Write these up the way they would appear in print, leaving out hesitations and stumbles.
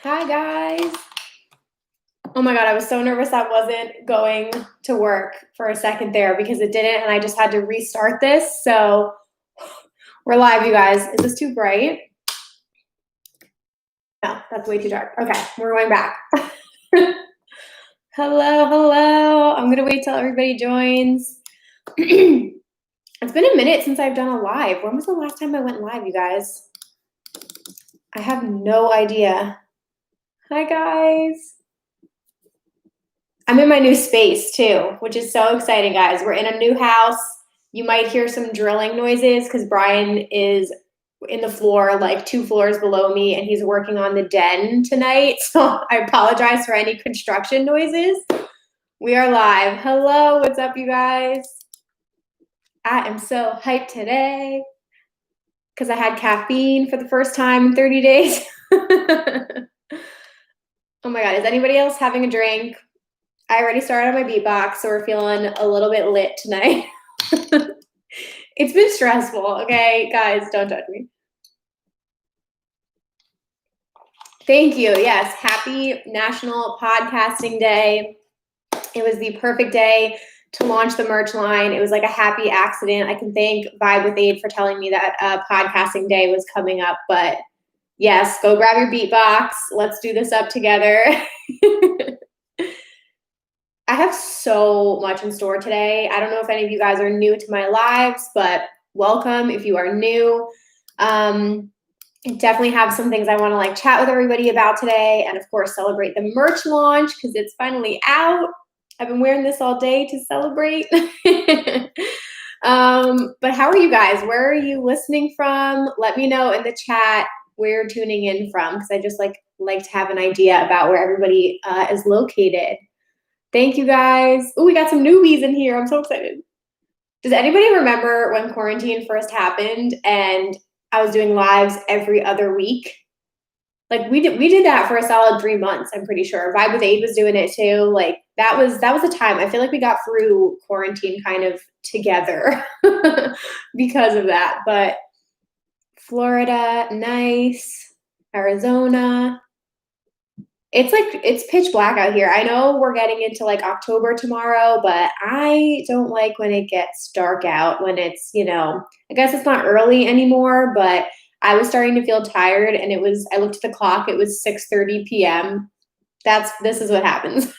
Hi, guys. Oh my God, I was so nervous that wasn't going to work for a second there because it didn't, and I just had to restart this. So we're live, you guys. Is this too bright? No, that's way too dark. Okay, we're going back. Hello. I'm gonna wait till everybody joins. It's been a minute since I've done a live. When was the last time I went live, you guys? I have no idea. Hi, guys. I'm in my new space too, which is so exciting, guys. We're in a new house. You might hear some drilling noises because Brian is in the floor, like 2 floors below me, and he's working on the den tonight. So I apologize for any construction noises. We are live. Hello, what's up, you guys? I am so hyped today because I had caffeine for the first time in 30 days. Oh my God, is anybody else having a drink? I already started on my beatbox, so we're feeling a little bit lit tonight. It's been stressful, okay? Guys, don't judge me. Thank you. Yes, happy National Podcasting Day. It was the perfect day to launch the merch line. It was like a happy accident. I can thank Vibe with Aid for telling me that podcasting day was coming up. But yes, go grab your beatbox. Let's do this up together. I have so much in store today. I don't know if any of you guys are new to my lives, but welcome if you are new. I definitely have some things I want to like chat with everybody about today, and of course celebrate the merch launch because it's finally out. I've been wearing this all day to celebrate. But how are you guys? Where are you listening from? Let me know in the chat where you're tuning in from because I just like to have an idea about where everybody is located. Thank you, guys. Oh, we got some newbies in here. I'm so excited. Does anybody remember when quarantine first happened and I was doing lives every other week? Like we did that for a solid 3 months, I'm pretty sure. Vibe with Aid was doing it too. Like that was the time. I feel like we got through quarantine kind of together because of that. But Florida, nice. Arizona. It's pitch black out here. I know we're getting into like October tomorrow, but I don't like when it gets dark out, when it's, I guess it's not early anymore, but I was starting to feel tired and I looked at the clock, it was 6:30 p.m. This is what happens.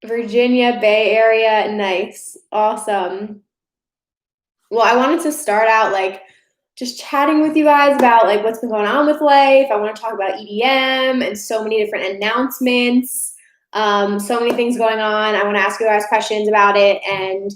Virginia Bay Area, nice. Awesome. Well, I wanted to start out like just chatting with you guys about like what's been going on with life. I want to talk about EDM and so many different announcements, so many things going on. I want to ask you guys questions about it and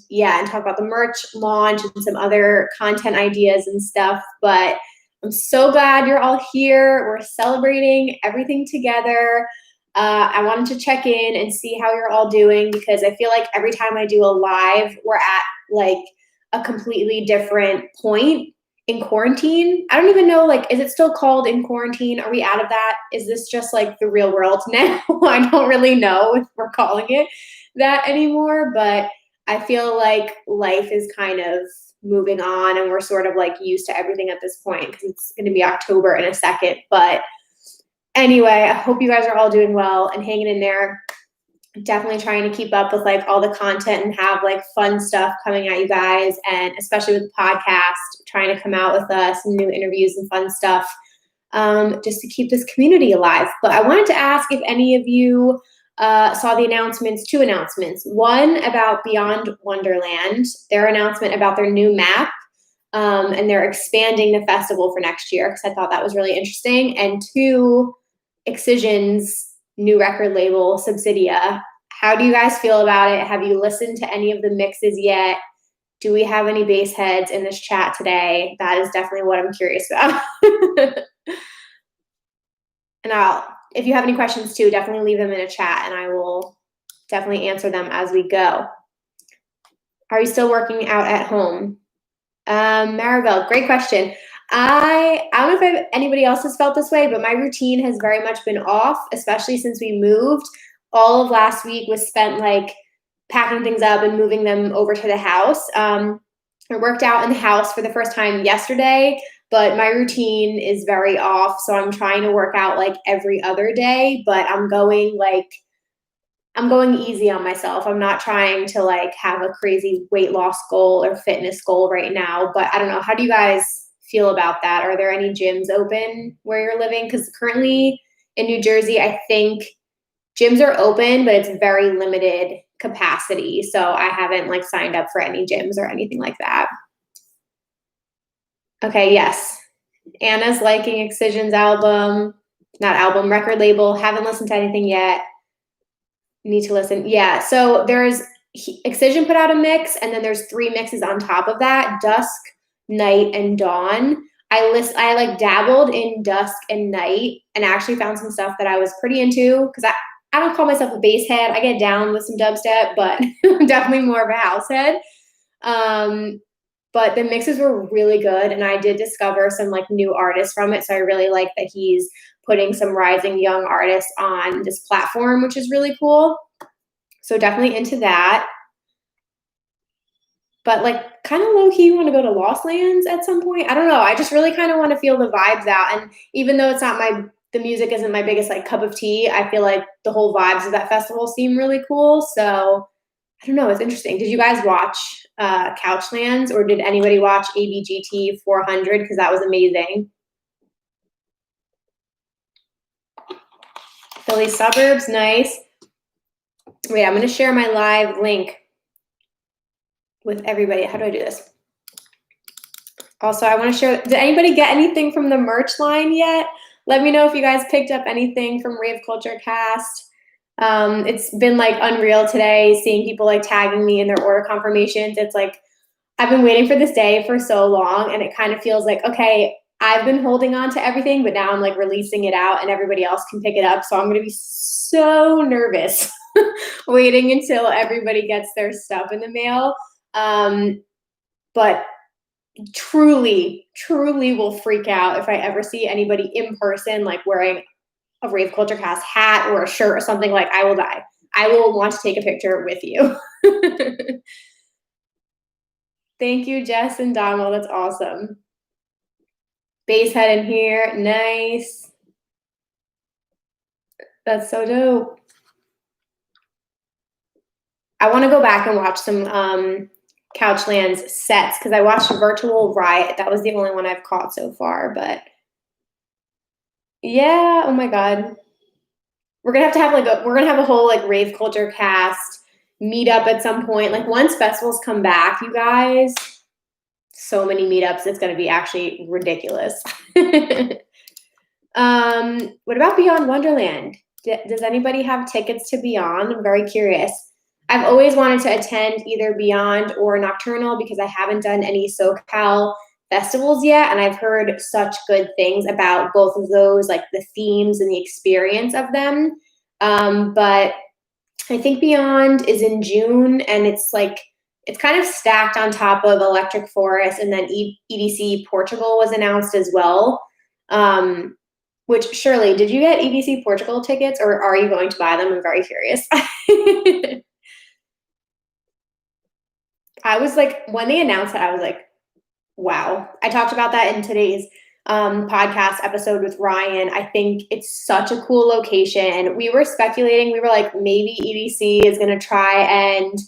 talk about the merch launch and some other content ideas and stuff. But I'm so glad you're all here. We're celebrating everything together. I wanted to check in and see how you're all doing because I feel like every time I do a live, we're at like a completely different point in quarantine. I don't even know, like, is it still called in quarantine? Are we out of that? Is this just like the real world now? I don't really know if we're calling it that anymore, but I feel like life is kind of moving on and we're sort of like used to everything at this point because it's going to be October in a second. But anyway, I hope you guys are all doing well and hanging in there. Definitely trying to keep up with like all the content and have like fun stuff coming at you guys, and especially with the podcast, trying to come out with some new interviews and fun stuff just to keep this community alive. But I wanted to ask if any of you saw the announcements, 2 announcements. One about Beyond Wonderland, their announcement about their new map, and they're expanding the festival for next year because I thought that was really interesting. And 2, Excision's new record label, Subsidia. How do you guys feel about it? Have you listened to any of the mixes yet? Do we have any bass heads in this chat today? That is definitely what I'm curious about. And if you have any questions too, definitely leave them in a chat and I will definitely answer them as we go. Are you still working out at home? Maribel, great question. I don't know if anybody else has felt this way, but my routine has very much been off, especially since we moved. All of last week was spent like packing things up and moving them over to the house. I worked out in the house for the first time yesterday. but my routine is very off. So I'm trying to work out like every other day, but I'm going easy on myself. I'm not trying to like have a crazy weight loss goal or fitness goal right now, but I don't know. How do you guys feel about that? Are there any gyms open where you're living? Because currently in New Jersey, I think gyms are open, but it's very limited capacity. So I haven't like signed up for any gyms or anything like that. Okay, yes. Anna's liking Excision's album, not album, record label. Haven't listened to anything yet. Need to listen. Yeah. So there's Excision put out a mix, and then there's 3 mixes on top of that: dusk, night, and dawn. I like dabbled in dusk and night, and actually found some stuff that I was pretty into because I don't call myself a bass head. I get down with some dubstep, but I'm definitely more of a house head. But the mixes were really good, and I did discover some like new artists from it. So I really like that he's putting some rising young artists on this platform, which is really cool. So definitely into that. But like kind of low key want to go to Lost Lands at some point. I don't know. I just really kind of want to feel the vibes out. And even though it's not the music isn't my biggest like cup of tea, I feel like the whole vibes of that festival seem really cool. So I don't know. It's interesting. Did you guys watch Couchlands, or did anybody watch ABGT 400? Because that was amazing. Philly suburbs, nice. Wait, I'm going to share my live link with everybody. How do I do this? Also, I want to share. Did anybody get anything from the merch line yet? Let me know if you guys picked up anything from Rave Culture Cast. It's been like unreal today, seeing people like tagging me in their order confirmations. It's like I've been waiting for this day for so long, and it kind of feels like, okay, I've been holding on to everything, but now I'm like releasing it out and everybody else can pick it up. So I'm going to be so nervous waiting until everybody gets their stuff in the mail. But truly will freak out if I ever see anybody in person, like wearing a Rave Culture Cast hat or a shirt or something. Like, I will die. I will want to take a picture with you. Thank you, Jess and Donald. That's awesome. Bass head in here. Nice. That's so dope. I want to go back and watch some Couchlands sets because I watched Virtual Riot. That was the only one I've caught so far. But yeah, oh my God. We're gonna have a whole like Rave Culture Cast meetup at some point. Like once festivals come back, you guys, so many meetups, it's gonna be actually ridiculous. What about Beyond Wonderland? Does anybody have tickets to Beyond? I'm very curious. I've always wanted to attend either Beyond or Nocturnal because I haven't done any SoCal festivals yet, and I've heard such good things about both of those, like the themes and the experience of them. But I think Beyond is in June, and it's kind of stacked on top of Electric Forest, and then EDC Portugal was announced as well. Which, Shirley, did you get EDC Portugal tickets, or are you going to buy them? I'm very curious. I was like, when they announced it, I was like, wow. I talked about that in today's podcast episode with Ryan. I think it's such a cool location. We were speculating, we were like, maybe EDC is going to try and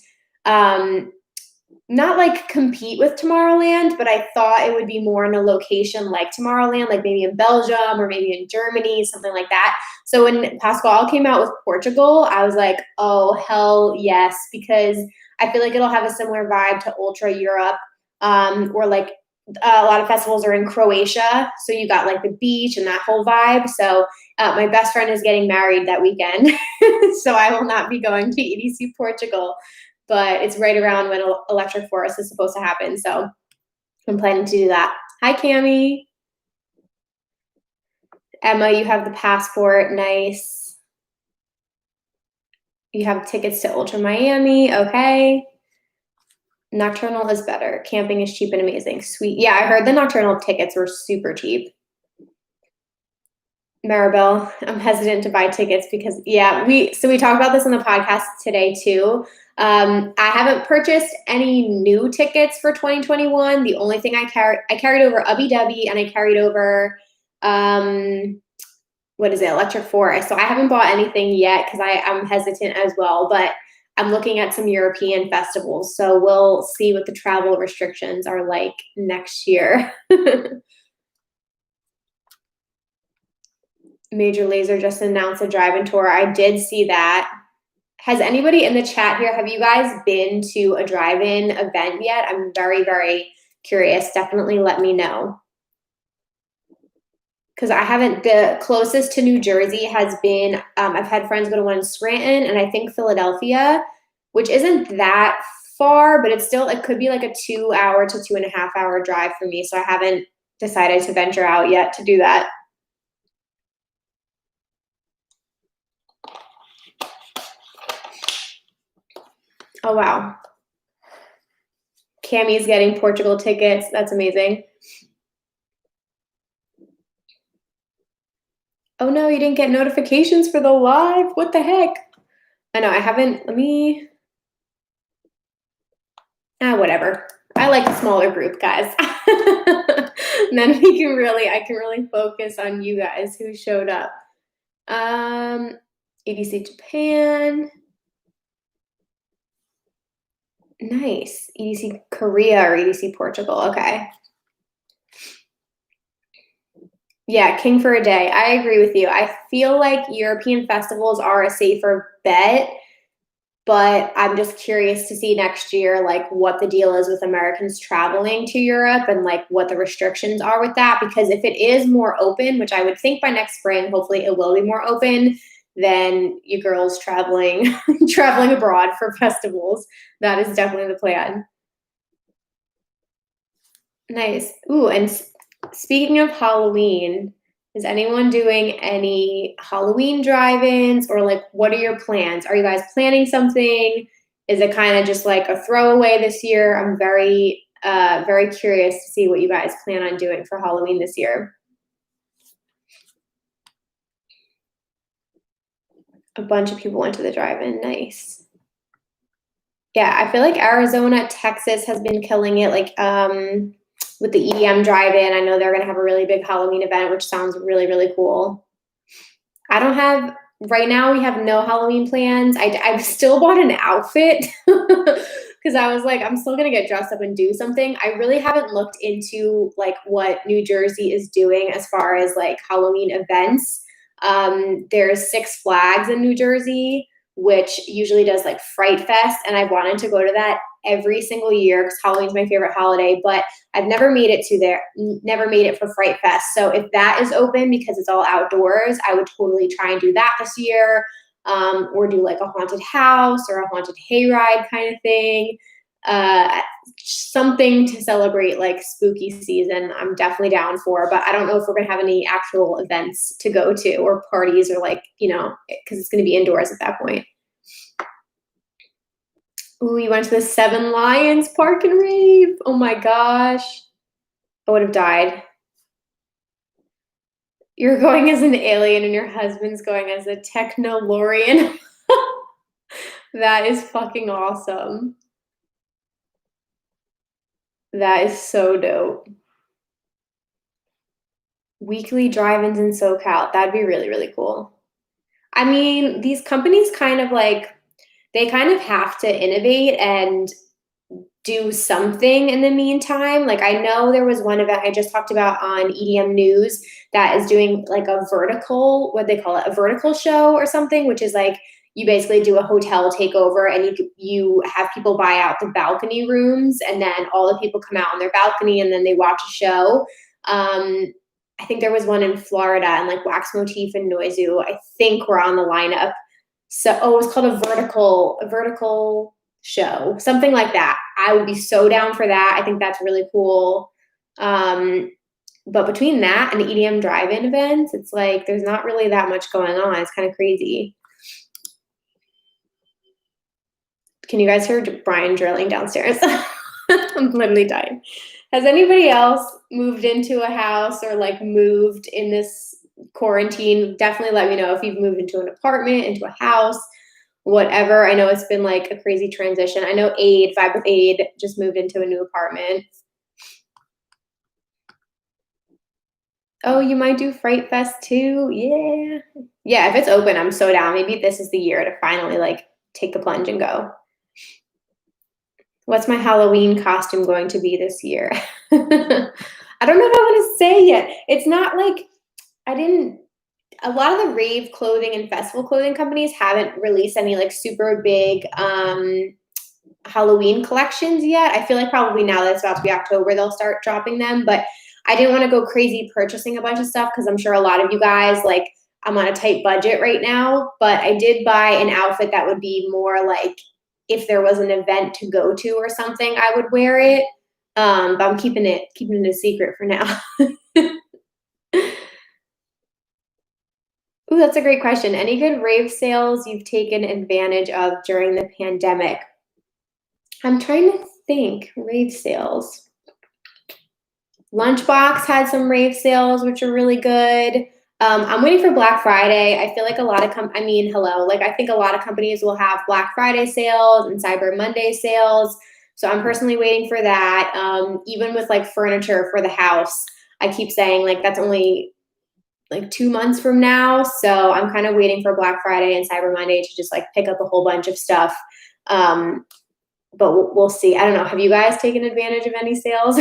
not like compete with Tomorrowland, but I thought it would be more in a location like Tomorrowland, like maybe in Belgium or maybe in Germany, something like that. So when Pasquale came out with Portugal, I was like, oh, hell yes, because I feel like it'll have a similar vibe to Ultra Europe, or like a lot of festivals are in Croatia. So you got like the beach and that whole vibe. So my best friend is getting married that weekend. So I will not be going to EDC Portugal, but it's right around when Electric Forest is supposed to happen. So I'm planning to do that. Hi, Cammie. Emma, you have the passport. Nice. You have tickets to Ultra Miami. Okay. Nocturnal is better. Camping is cheap and amazing. Sweet. Yeah, I heard the Nocturnal tickets were super cheap. Maribel, I'm hesitant to buy tickets because we talked about this on the podcast today too. I haven't purchased any new tickets for 2021. The only thing I carried over Ubby Dubby, and I carried over Electric Forest. So I haven't bought anything yet because I'm hesitant as well, but I'm looking at some European festivals. So we'll see what the travel restrictions are like next year. Major Lazer just announced a drive-in tour. I did see that. Has anybody in the chat here, have you guys been to a drive-in event yet? I'm very, very curious. Definitely let me know. Because I haven't, the closest to New Jersey has been, I've had friends go to one in Scranton and I think Philadelphia, which isn't that far, but it could be like a 2 hour to 2.5 hour drive for me. So I haven't decided to venture out yet to do that. Oh, wow. Cammy's getting Portugal tickets. That's amazing. Oh no, you didn't get notifications for the live. What the heck? I know, I haven't, whatever. I like a smaller group, guys. And then I can really focus on you guys who showed up. EDC Japan. Nice. EDC Korea or EDC Portugal. Okay. Yeah, King for a Day. I agree with you. I feel like European festivals are a safer bet, but I'm just curious to see next year, like what the deal is with Americans traveling to Europe and like what the restrictions are with that. Because if it is more open, which I would think by next spring, hopefully it will be more open, then you girls traveling abroad for festivals. That is definitely the plan. Nice. Ooh, and speaking of Halloween, is anyone doing any Halloween drive-ins, or like what are your plans? Are you guys planning something? Is it kind of just like a throwaway this year? I'm very curious to see what you guys plan on doing for Halloween this year. A bunch of people went to the drive-in. Nice. Yeah, I feel like Arizona, Texas has been killing it. Like with the EDM drive-in, I know they're going to have a really big Halloween event, which sounds really, really cool. Right now we have no Halloween plans. I've still bought an outfit because I was like, I'm still going to get dressed up and do something. I really haven't looked into like what New Jersey is doing as far as like Halloween events. There's Six Flags in New Jersey, which usually does like Fright Fest, and I wanted to go to that every single year because Halloween's my favorite holiday, but I've never made it for Fright Fest. So if that is open because it's all outdoors, I would totally try and do that this year, or do like a haunted house or a haunted hayride kind of thing. Something to celebrate like spooky season, I'm definitely down for, but I don't know if we're gonna have any actual events to go to or parties or like, because it's gonna be indoors at that point. Ooh, you went to the Seven Lions Park and Rave. Oh my gosh. I would have died. You're going as an alien and your husband's going as a Technolorian. That is fucking awesome. That is so dope. Weekly drive-ins in SoCal. That'd be really, really cool. I mean, these companies kind of have to innovate and do something in the meantime. Like I know there was one event I just talked about on EDM News that is doing like a vertical, what they call it, a vertical show or something, which is like you basically do a hotel takeover and you have people buy out the balcony rooms and then all the people come out on their balcony and then they watch a show. I think there was one in Florida and like Wax Motif and Noizu, I think were on the lineup. So, it was called a vertical show, something like that. I would be so down for that. I think that's really cool. But between that and EDM drive-in events, it's like there's not really that much going on. It's kind of crazy. Can you guys hear Brian drilling downstairs? I'm literally dying. Has anybody else moved into a house or like moved in this quarantine. Definitely let me know if you've moved into an apartment, into a house, whatever. I know it's been like a crazy transition. I know Vibe with Aid just moved into a new apartment. Oh, you might do Fright Fest too? Yeah. Yeah, if it's open, I'm so down. Maybe this is the year to finally like take the plunge and go. What's my Halloween costume going to be this year? I don't know if I want to say yet. It's not like a lot of the rave clothing and festival clothing companies haven't released any like super big Halloween collections yet. I feel like probably now that it's about to be October, they'll start dropping them. But I didn't want to go crazy purchasing a bunch of stuff because I'm sure a lot of you guys, like, I'm on a tight budget right now. But I did buy an outfit that would be more like if there was an event to go to or something, I would wear it. But I'm keeping it a secret for now. Ooh, that's a great question. Any good rave sales you've taken advantage of during the pandemic? I'm trying to think. Rave sales. Lunchbox had some rave sales, which are really good. I'm waiting for Black Friday. I feel like a lot of I think a lot of companies will have Black Friday sales and Cyber Monday sales. So I'm personally waiting for that. Even with like furniture for the house, I keep saying like that's only like 2 months from now. So I'm kind of waiting for Black Friday and Cyber Monday to just like pick up a whole bunch of stuff. But we'll see. I don't know. Have you guys taken advantage of any sales?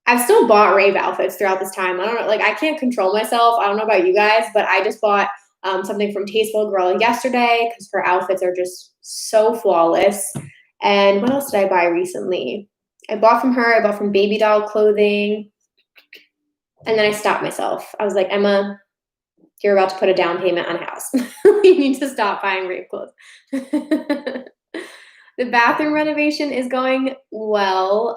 I've still bought rave outfits throughout this time. I don't know. Like I can't control myself. I don't know about you guys, but I just bought something from Tasteful Girl yesterday because her outfits are just so flawless. And what else did I buy recently? I bought from her. I bought from Baby Doll Clothing. And then I stopped myself. I was like, Emma, you're about to put a down payment on a house. You need to stop buying rave clothes. The bathroom renovation is going well.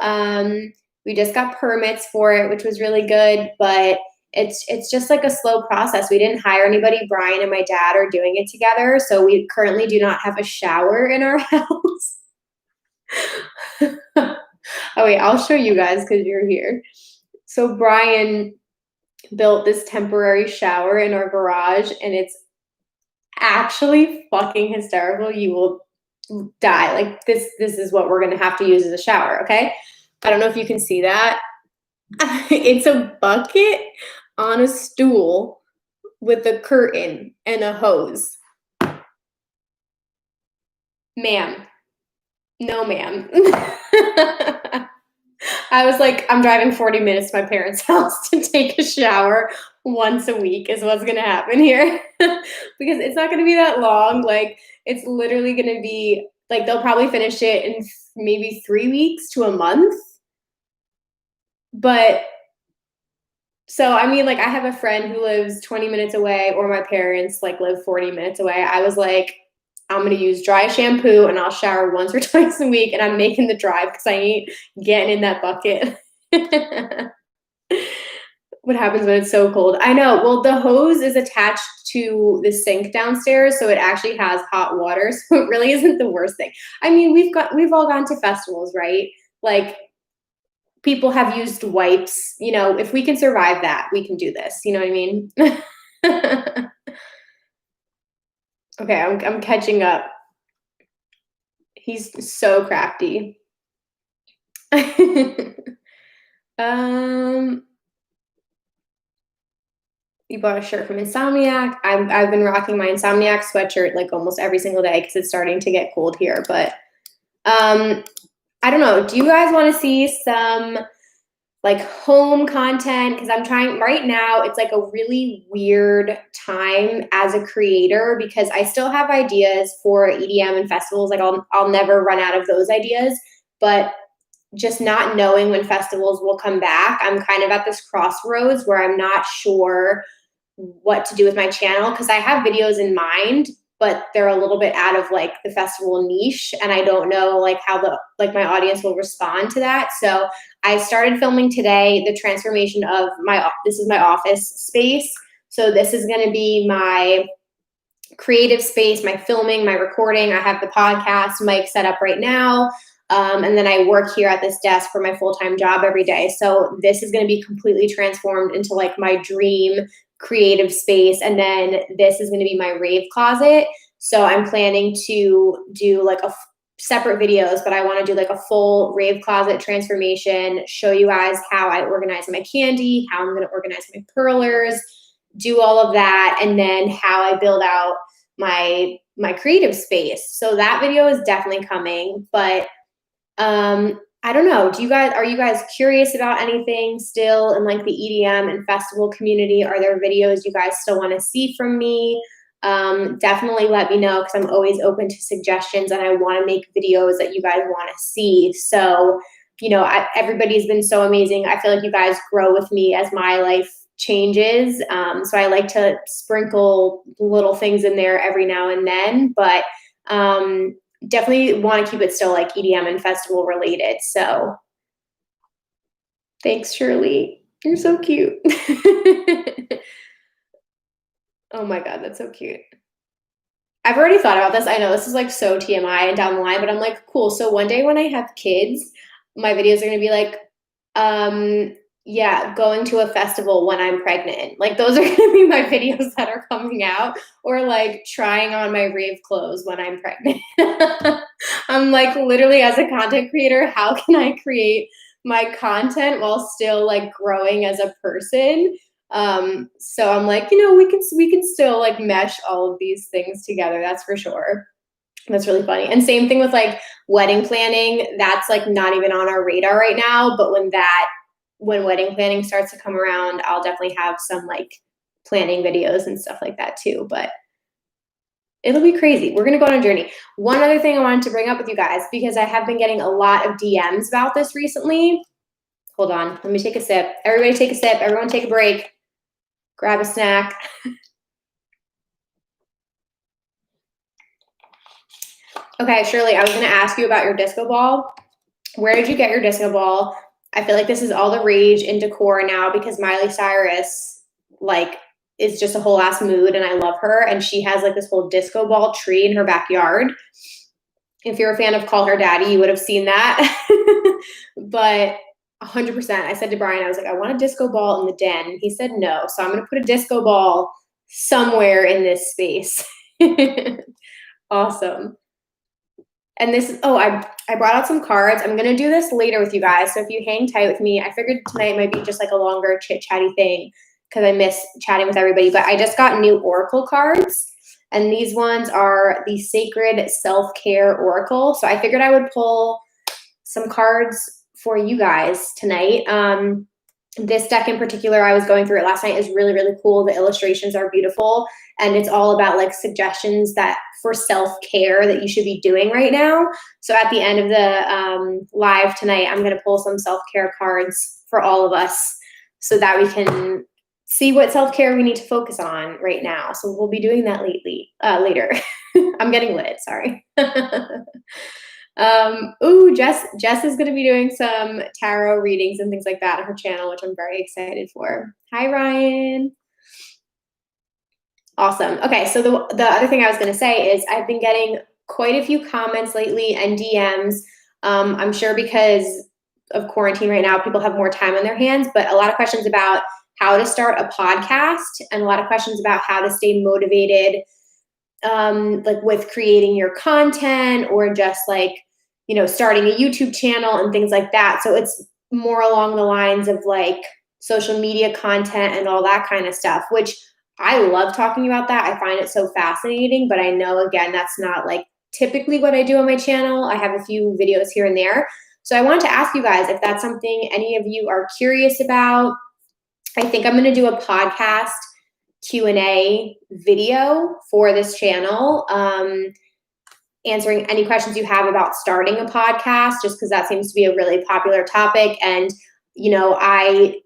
We just got permits for it, which was really good, but it's just like a slow process. We didn't hire anybody. Brian and my dad are doing it together. So we currently do not have a shower in our house. Oh wait, I'll show you guys because you're here. So Brian built this temporary shower in our garage and it's actually fucking hysterical. You will die. Like this is what we're going to have to use as a shower, okay? I don't know if you can see that. It's a bucket on a stool with a curtain and a hose. Ma'am. No, ma'am. I was like, I'm driving 40 minutes to my parents' house to take a shower once a week is what's going to happen here. Because it's not going to be that long. Like, it's literally going to be, like, they'll probably finish it in maybe 3 weeks to a month. But, so, I mean, like, I have a friend who lives 20 minutes away, or my parents, like, live 40 minutes away. I was like, I'm going to use dry shampoo and I'll shower once or twice a week and I'm making the drive because I ain't getting in that bucket. What happens when it's so cold? I know. Well, the hose is attached to the sink downstairs, so it actually has hot water. So it really isn't the worst thing. I mean, we've all gone to festivals, right? Like people have used wipes. You know, if we can survive that, we can do this. You know what I mean? Okay, I'm catching up. He's so crafty. You bought a shirt from Insomniac. I've been rocking my Insomniac sweatshirt like almost every single day because it's starting to get cold here. But I don't know. Do you guys want to see some like home content? Because I'm trying right now. It's like a really weird time as a creator because I still have ideas for EDM and festivals. Like I'll never run out of those ideas, but just not knowing when festivals will come back, I'm kind of at this crossroads where I'm not sure what to do with my channel because I have videos in mind, but they're a little bit out of like the festival niche and I don't know like how my audience will respond to that. So I started filming today the transformation of this is my office space. So this is going to be my creative space, my filming, my recording. I have the podcast mic set up right now. And then I work here at this desk for my full-time job every day. So this is going to be completely transformed into like my dream creative space. And then this is going to be my rave closet. So I'm planning to do like separate videos, but I want to do like a full rave closet transformation, show you guys how I organize my candy, how I'm going to organize my perlers, do all of that, and then how I build out my creative space. So that video is definitely coming, but I don't know. Are you guys curious about anything still in like the EDM and festival community? Are there videos you guys still want to see from me? Definitely let me know, because I'm always open to suggestions and I want to make videos that you guys want to see. So, everybody's been so amazing. I feel like you guys grow with me as my life changes. So I like to sprinkle little things in there every now and then, but definitely want to keep it still like EDM and festival related. So thanks, Shirley. You're so cute. Oh my God, that's so cute. I've already thought about this. I know this is like so TMI and down the line, but I'm like, cool. So one day when I have kids, my videos are going to be like, going to a festival when I'm pregnant. Like those are going to be my videos that are coming out, or like trying on my rave clothes when I'm pregnant. I'm like, literally, as a content creator, how can I create my content while still like growing as a person? So I'm like, we can still like mesh all of these things together. That's for sure. That's really funny. And same thing with like wedding planning. That's like not even on our radar right now, but when wedding planning starts to come around, I'll definitely have some like planning videos and stuff like that too, but it'll be crazy. We're going to go on a journey. One other thing I wanted to bring up with you guys, because I have been getting a lot of DMs about this recently. Hold on. Let me take a sip. Everybody take a sip. Everyone take a break. Grab a snack. Okay, Shirley, I was going to ask you about your disco ball. Where did you get your disco ball? I feel like this is all the rage in decor now, because Miley Cyrus like is just a whole ass mood, and I love her. And she has like this whole disco ball tree in her backyard. If you're a fan of Call Her Daddy, you would have seen that. But 100%, I said to Brian, I was like, I want a disco ball in the den. He said no. So I'm going to put a disco ball somewhere in this space. Awesome. And this is, I brought out some cards. I'm going to do this later with you guys. So if you hang tight with me, I figured tonight might be just like a longer chit-chatty thing, because I miss chatting with everybody. But I just got new Oracle cards. And these ones are the Sacred Self-Care Oracle. So I figured I would pull some cards for you guys tonight. This deck in particular, I was going through it last night, is really, really cool. The illustrations are beautiful. And it's all about like suggestions that for self-care that you should be doing right now. So at the end of the live tonight, I'm going to pull some self-care cards for all of us so that we can see what self-care we need to focus on right now. So we'll be doing that later. I'm getting lit, sorry. Jess is going to be doing some tarot readings and things like that on her channel, which I'm very excited for. Hi, Ryan. Awesome. Okay, so the other thing I was going to say is I've been getting quite a few comments lately and DMs. I'm sure because of quarantine right now, people have more time on their hands, but a lot of questions about how to start a podcast and a lot of questions about how to stay motivated, like with creating your content, or just like, starting a YouTube channel and things like that. So it's more along the lines of like social media content and all that kind of stuff, which I love talking about that. I find it so fascinating, but I know, again, that's not like typically what I do on my channel. I have a few videos here and there. So I wanted to ask you guys if that's something any of you are curious about. I think I'm going to do a podcast Q&A video for this channel, answering any questions you have about starting a podcast, just because that seems to be a really popular topic. And, I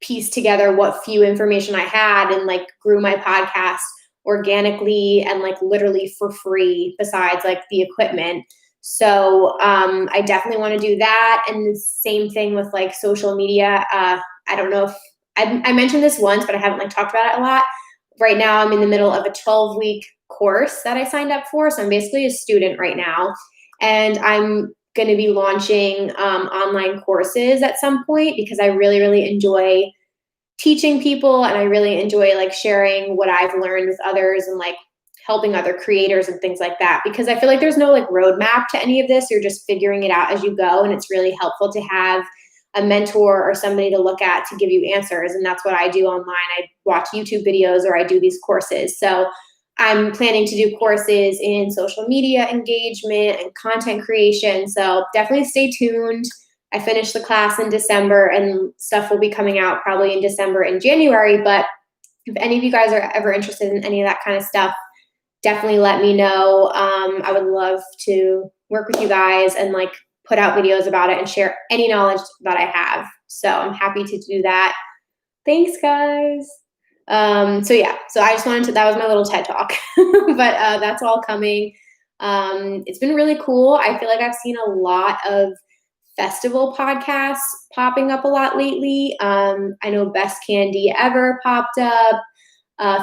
pieced together what few information I had and like grew my podcast organically and like literally for free, besides like the equipment. So I definitely want to do that. And the same thing with like social media. I don't know if I mentioned this once, but I haven't like talked about it a lot. Right now I'm in the middle of a 12-week course that I signed up for. So I'm basically a student right now, and I'm going to be launching online courses at some point, because I really, really enjoy teaching people, and I really enjoy like sharing what I've learned with others and like helping other creators and things like that, because I feel like there's no like roadmap to any of this. You're just figuring it out as you go, and it's really helpful to have a mentor or somebody to look at to give you answers. And that's what I do online. I watch YouTube videos or I do these courses. So I'm planning to do courses in social media engagement and content creation. So definitely stay tuned. I finished the class in December, and stuff will be coming out probably in December and January. But if any of you guys are ever interested in any of that kind of stuff, definitely let me know. I would love to work with you guys and like put out videos about it and share any knowledge that I have. So I'm happy to do that. Thanks, guys. So yeah, so I just wanted to, that was my little TED talk, but that's all coming. It's been really cool. I feel like I've seen a lot of festival podcasts popping up a lot lately. I know Best Candy Ever popped up.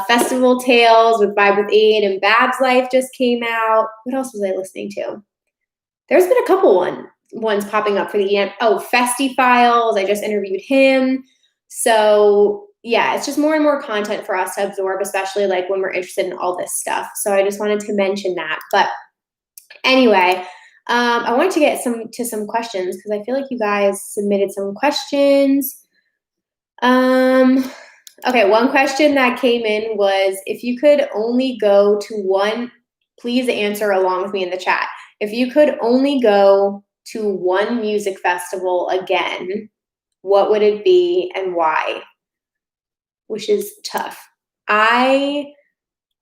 Festival Tales with Vibe with Aid and Bab's Life just came out. What else was I listening to? There's been a couple ones popping up for the EM. Oh, Festy Files. I just interviewed him. So yeah, it's just more and more content for us to absorb, especially like when we're interested in all this stuff. So I just wanted to mention that. But anyway, I wanted to get some questions because I feel like you guys submitted some questions. Okay, one question that came in was, if you could only go to one, please answer along with me in the chat. If you could only go to one music festival again, what would it be and why? Which is tough. I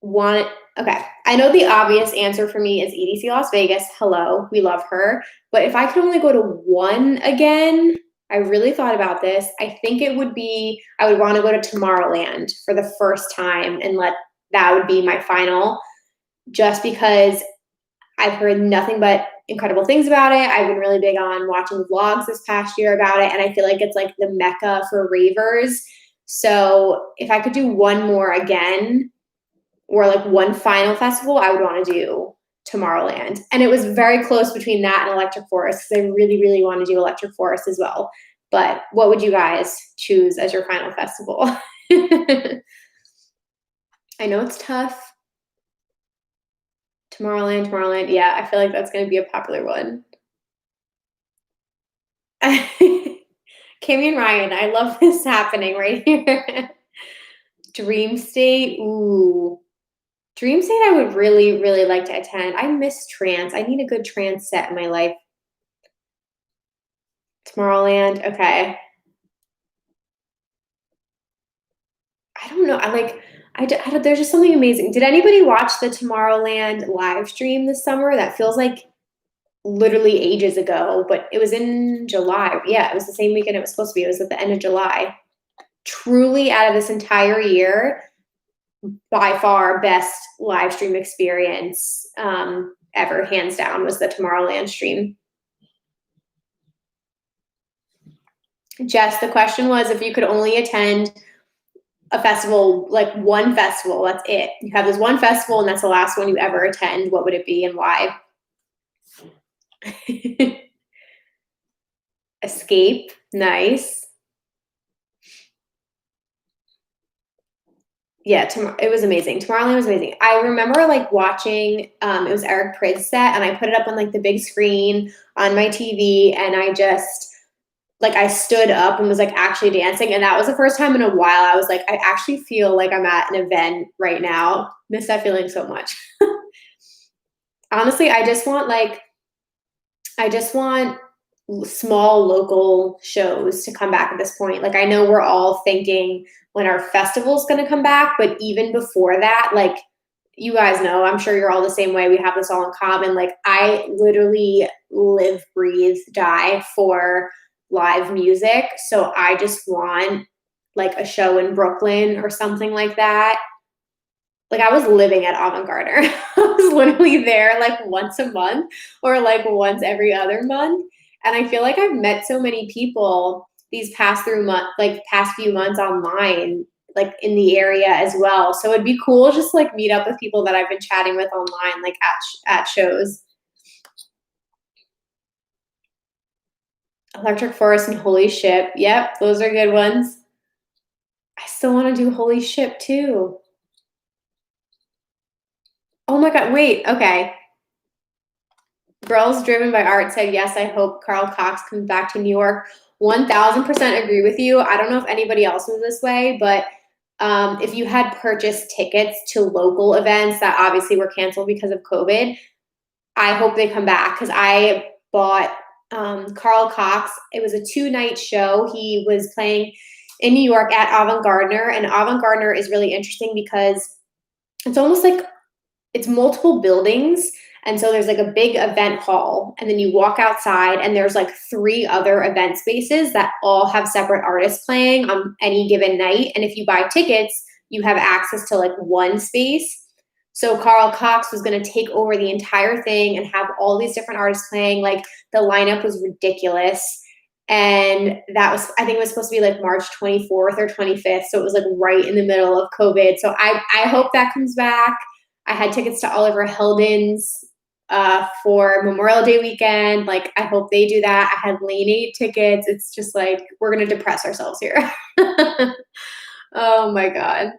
know the obvious answer for me is EDC Las Vegas. Hello, we love her. But if I could only go to one again, I really thought about this. I think it would be, I would want to go to Tomorrowland for the first time, and that would be my final, just because I've heard nothing but incredible things about it. I've been really big on watching vlogs this past year about it, and I feel like it's like the mecca for ravers. So if I could do one more again, or like one final festival, I would want to do Tomorrowland. And it was very close between that and Electric Forest, because I really, really want to do Electric Forest as well. But what would you guys choose as your final festival? I know it's tough. Tomorrowland. Yeah, I feel like that's going to be a popular one. Kimmy and Ryan, I love this happening right here. Dream State, ooh. Dream State I would really, really like to attend. I miss trance. I need a good trance set in my life. Tomorrowland, okay. I don't know. There's just something amazing. Did anybody watch the Tomorrowland live stream this summer? That feels like literally ages ago, but it was in July. Yeah, it was the same weekend it was supposed to be. It was at the end of July. Truly, out of this entire year, by far best live stream experience ever, hands down, was the Tomorrowland stream. Jess, the question was, if you could only attend a festival, like one festival, that's it. You have this one festival and that's the last one you ever attend, what would it be and why? Escape, nice. Yeah, it was amazing. Tomorrowland was amazing. I remember like watching, it was Eric Prydz set, and I put it up on like the big screen on my TV, and I just, like, I stood up and was like actually dancing, and that was the first time in a while I was like, I actually feel like I'm at an event right now. Miss that feeling so much. Honestly, I just want small local shows to come back at this point. Like, I know we're all thinking when our festival's going to come back, but even before that, like, you guys know, I'm sure you're all the same way. We have this all in common. Like, I literally live, breathe, die for live music. So I just want like a show in Brooklyn or something like that. Like, I was living at Avant Garde. I was literally there like once a month or like once every other month. And I feel like I've met so many people these past few months online, like in the area as well. So it'd be cool just to like meet up with people that I've been chatting with online, like at shows. Electric Forest and Holy Ship. Yep, those are good ones. still want to do Holy Ship too. Oh my God, wait, okay. Girls Driven by Art said, yes, I hope Carl Cox comes back to New York. 1000% agree with you. I don't know if anybody else was this way, but if you had purchased tickets to local events that obviously were canceled because of COVID, I hope they come back because I bought Carl Cox. It was a 2-night show. He was playing in New York at Avant Gardner, and Avant Gardner is really interesting because it's almost like it's multiple buildings. And so there's like a big event hall, and then you walk outside and there's like 3 other event spaces that all have separate artists playing on any given night. And if you buy tickets, you have access to like one space. So Carl Cox was going to take over the entire thing and have all these different artists playing. Like the lineup was ridiculous. And that was, I think it was supposed to be like March 24th or 25th. So it was like right in the middle of COVID. So I hope that comes back. I had tickets to Oliver Heldens for Memorial Day weekend. Like, I hope they do that. I had Lane 8 tickets. It's just like, we're going to depress ourselves here. Oh my God.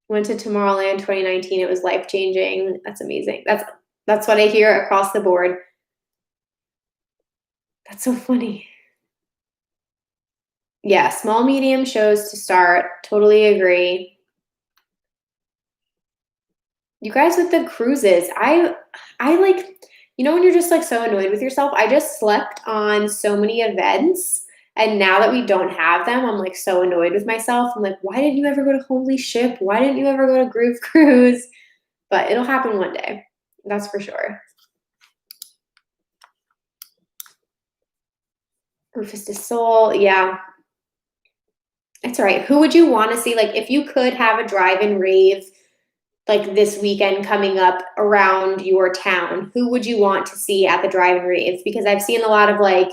Went to Tomorrowland 2019. It was life-changing. That's amazing. That's what I hear across the board. That's so funny. Yeah, small, medium shows to start. Totally agree. You guys with the cruises, I like, you know, when you're just like so annoyed with yourself, I just slept on so many events. And now that we don't have them, I'm like so annoyed with myself. I'm like, why didn't you ever go to Holy Ship? Why didn't you ever go to Groove Cruise? But it'll happen one day. That's for sure. Rufus de Soul, yeah. It's all right. Who would you want to see? Like, if you could have a drive-in rave like this weekend coming up around your town, who would you want to see at the drive-in raves? Because I've seen a lot of like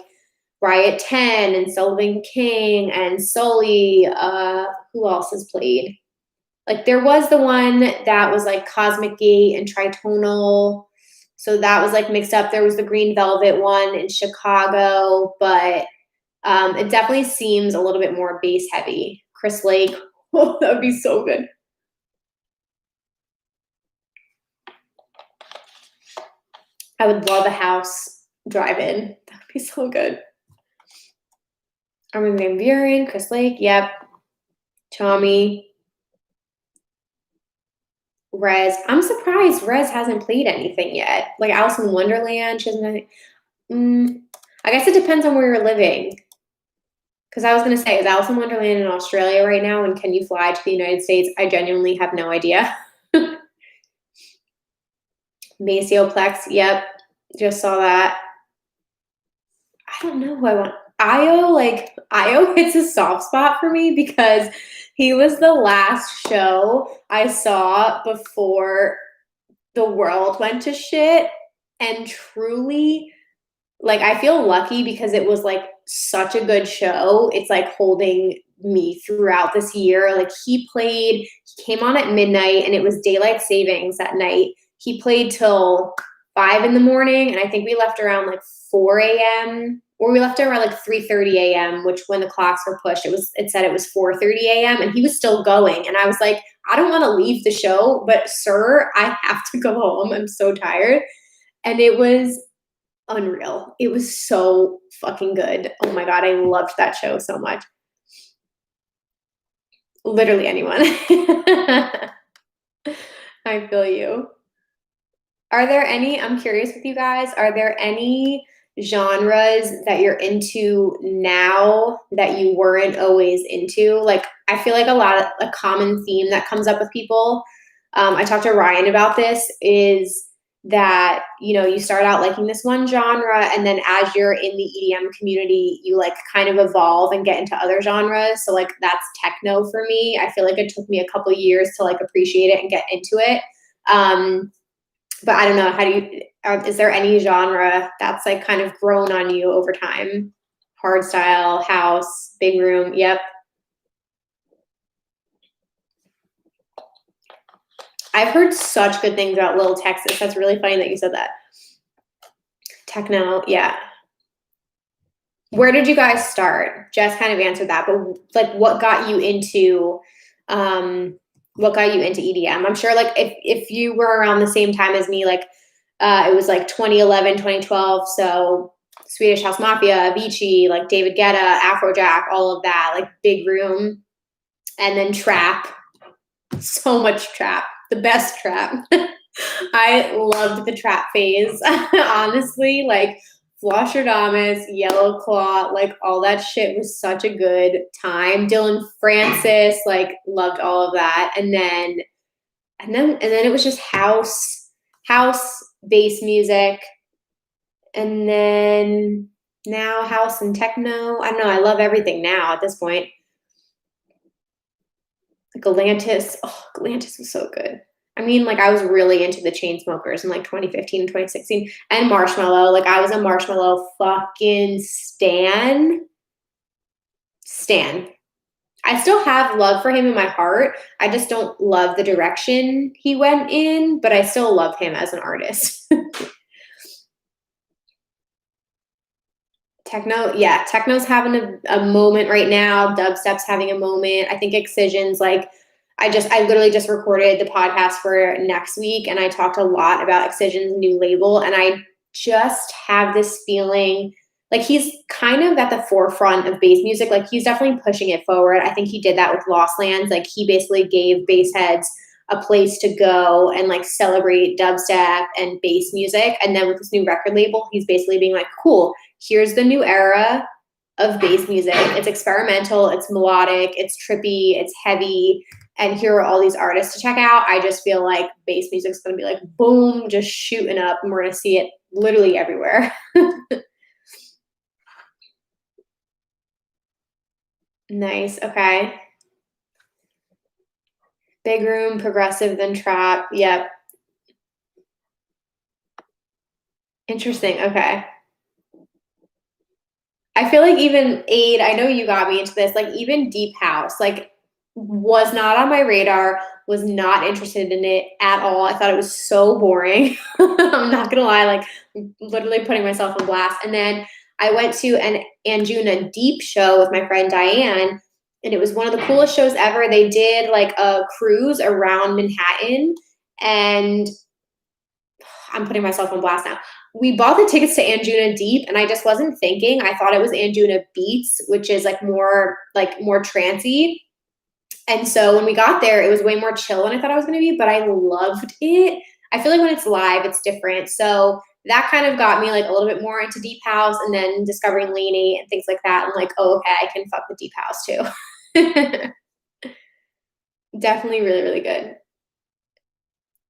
Riot 10 and Sullivan King and Sully. Who else has played? Like there was the one that was like Cosmic Gate and Tritonal. So that was like mixed up. There was the Green Velvet one in Chicago, but it definitely seems a little bit more bass heavy. Chris Lake, oh, that would be so good. I would love a house drive-in. That would be so good. Armin van Buren, Chris Lake, yep. Tommy. Rez. I'm surprised Rez hasn't played anything yet. Like Alice in Wonderland, she hasn't done I guess it depends on where you're living. Because I was going to say, is Alice in Wonderland in Australia right now? And can you fly to the United States? I genuinely have no idea. Macioplex, yep. Just saw that. I don't know who I want. Io hits a soft spot for me because he was the last show I saw before the world went to shit. And truly, like, I feel lucky because it was like such a good show. It's like holding me throughout this year. Like he came on at midnight and it was daylight savings that night. He played till 5 in the morning. And I think we left around like 4 a.m. or we left around like 3:30 a.m., which when the clocks were pushed, it said it was 4:30 a.m. and he was still going. And I was like, I don't want to leave the show, but sir, I have to go home. I'm so tired. And it was unreal. It was so fucking good. Oh my God, I loved that show so much. Literally anyone. I feel you. I'm curious with you guys, are there any genres that you're into now that you weren't always into? Like, I feel like a common theme that comes up with people, I talked to Ryan about this, is that, you know, you start out liking this one genre and then as you're in the EDM community, you like kind of evolve and get into other genres. So like that's techno for me. I feel like it took me a couple years to like appreciate it and get into it. But I don't know, is there any genre that's like kind of grown on you over time? Hardstyle, house, big room, yep. I've heard such good things about Lil Texas. That's really funny that you said that. Techno, yeah. Where did you guys start? Jess kind of answered that, but like what got you into EDM? I'm sure like if you were around the same time as me, like it was like 2011, 2012, so Swedish House Mafia, Avicii, like David Guetta, Afrojack, all of that, like Big Room, and then trap. So much trap. The best trap. I loved the trap phase, honestly. Like Flosstradamus, Yellow Claw, like all that shit was such a good time. Dylan Francis, like loved all of that. And then it was just house, bass music, and then now house and techno. I don't know. I love everything now at this point. Galantis. Oh, Galantis was so good. I mean, like I was really into the Chainsmokers in like 2015 and 2016 and Marshmello. Like I was a Marshmello fucking stan. I still have love for him in my heart. I just don't love the direction he went in, but I still love him as an artist. Techno's having a moment right now. Dubstep's having a moment. I think Excision's like, I literally just recorded the podcast for next week and I talked a lot about Excision's new label. And I just have this feeling like he's kind of at the forefront of bass music. Like he's definitely pushing it forward. I think he did that with Lost Lands. Like he basically gave bass heads a place to go and like celebrate dubstep and bass music. And then with this new record label, he's basically being like, cool, here's the new era of bass music. It's experimental, it's melodic, it's trippy, it's heavy, and here are all these artists to check out. I just feel like bass music's gonna be like boom, just shooting up, and we're gonna see it literally everywhere. Nice. Okay. Big room, progressive, then trap. Yep. Interesting. Okay. I feel like even Aid, I know you got me into this, like even Deep House, like was not on my radar, was not interested in it at all. I thought it was so boring. I'm not gonna lie, like literally putting myself on blast. And then I went to an Anjuna Deep show with my friend Diane, and it was one of the coolest shows ever. They did like a cruise around Manhattan, and I'm putting myself on blast now. We bought the tickets to Anjuna Deep, and I just wasn't thinking. I thought it was Anjuna Beats, which is like more trancy. And so when we got there, it was way more chill than I thought it was going to be, but I loved it. I feel like when it's live, it's different. So that kind of got me like a little bit more into deep house, and then discovering Laney and things like that. I'm like, oh, okay, I can fuck with deep house too. Definitely really, really good.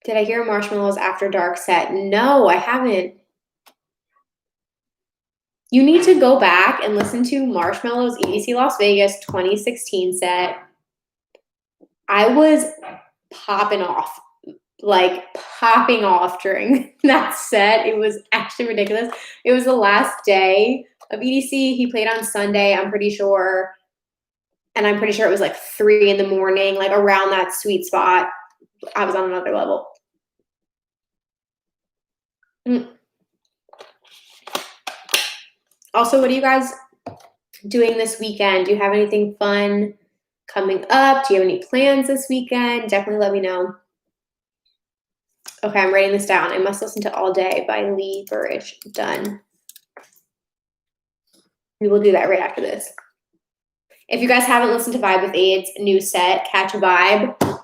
Did I hear Marshmello's After Dark set? No, I haven't. You need to go back and listen to Marshmello's EDC Las Vegas 2016 set. I was popping off, like popping off during that set. It was actually ridiculous. It was the last day of EDC. He played on Sunday, I'm pretty sure. And I'm pretty sure it was like 3 in the morning, like around that sweet spot. I was on another level. Also, what are you guys doing this weekend? Do you have anything fun coming up? Do you have any plans this weekend? Definitely let me know. Okay, I'm writing this down. I must listen to All Day by Lee Burridge. Done. We will do that right after this. If you guys haven't listened to Vibe with AIDS new set, Catch a Vibe,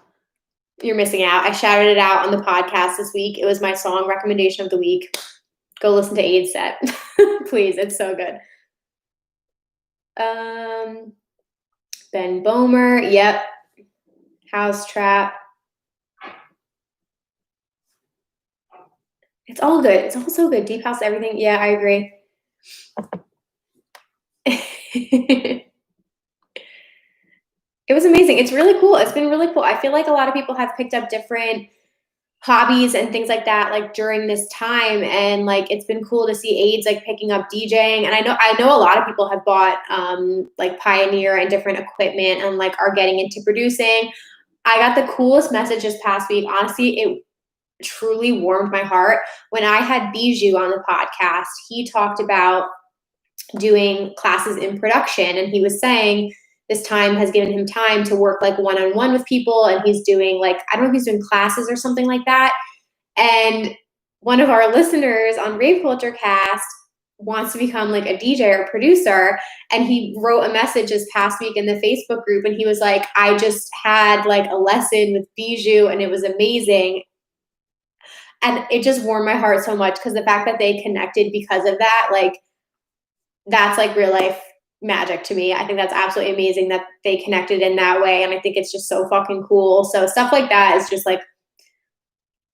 you're missing out. I shouted it out on the podcast this week. It was my song recommendation of the week. Go listen to AIDS set. Please, it's so good. Ben Bomer, yep. House Trap. It's all good. It's all so good. Deep house, everything. Yeah, I agree. It was amazing. It's really cool. It's been really cool. I feel like a lot of people have picked up different hobbies and things like that, like during this time. And like, it's been cool to see AIDS like picking up DJing. And I know a lot of people have bought like Pioneer and different equipment and like are getting into producing. I got the coolest message this past week. Honestly, it truly warmed my heart. When I had Bijou on the podcast, he talked about doing classes in production, and he was saying this time has given him time to work like one-on-one with people, and he's doing like, I don't know if he's doing classes or something like that. And one of our listeners on Rave Culture Cast wants to become like a DJ or producer, and he wrote a message this past week in the Facebook group, and he was like, I just had like a lesson with Bijou and it was amazing. And it just warmed my heart so much, because the fact that they connected because of that, like, that's like real life magic to me. I think that's absolutely amazing that they connected in that way, and I think it's just so fucking cool. So stuff like that is just like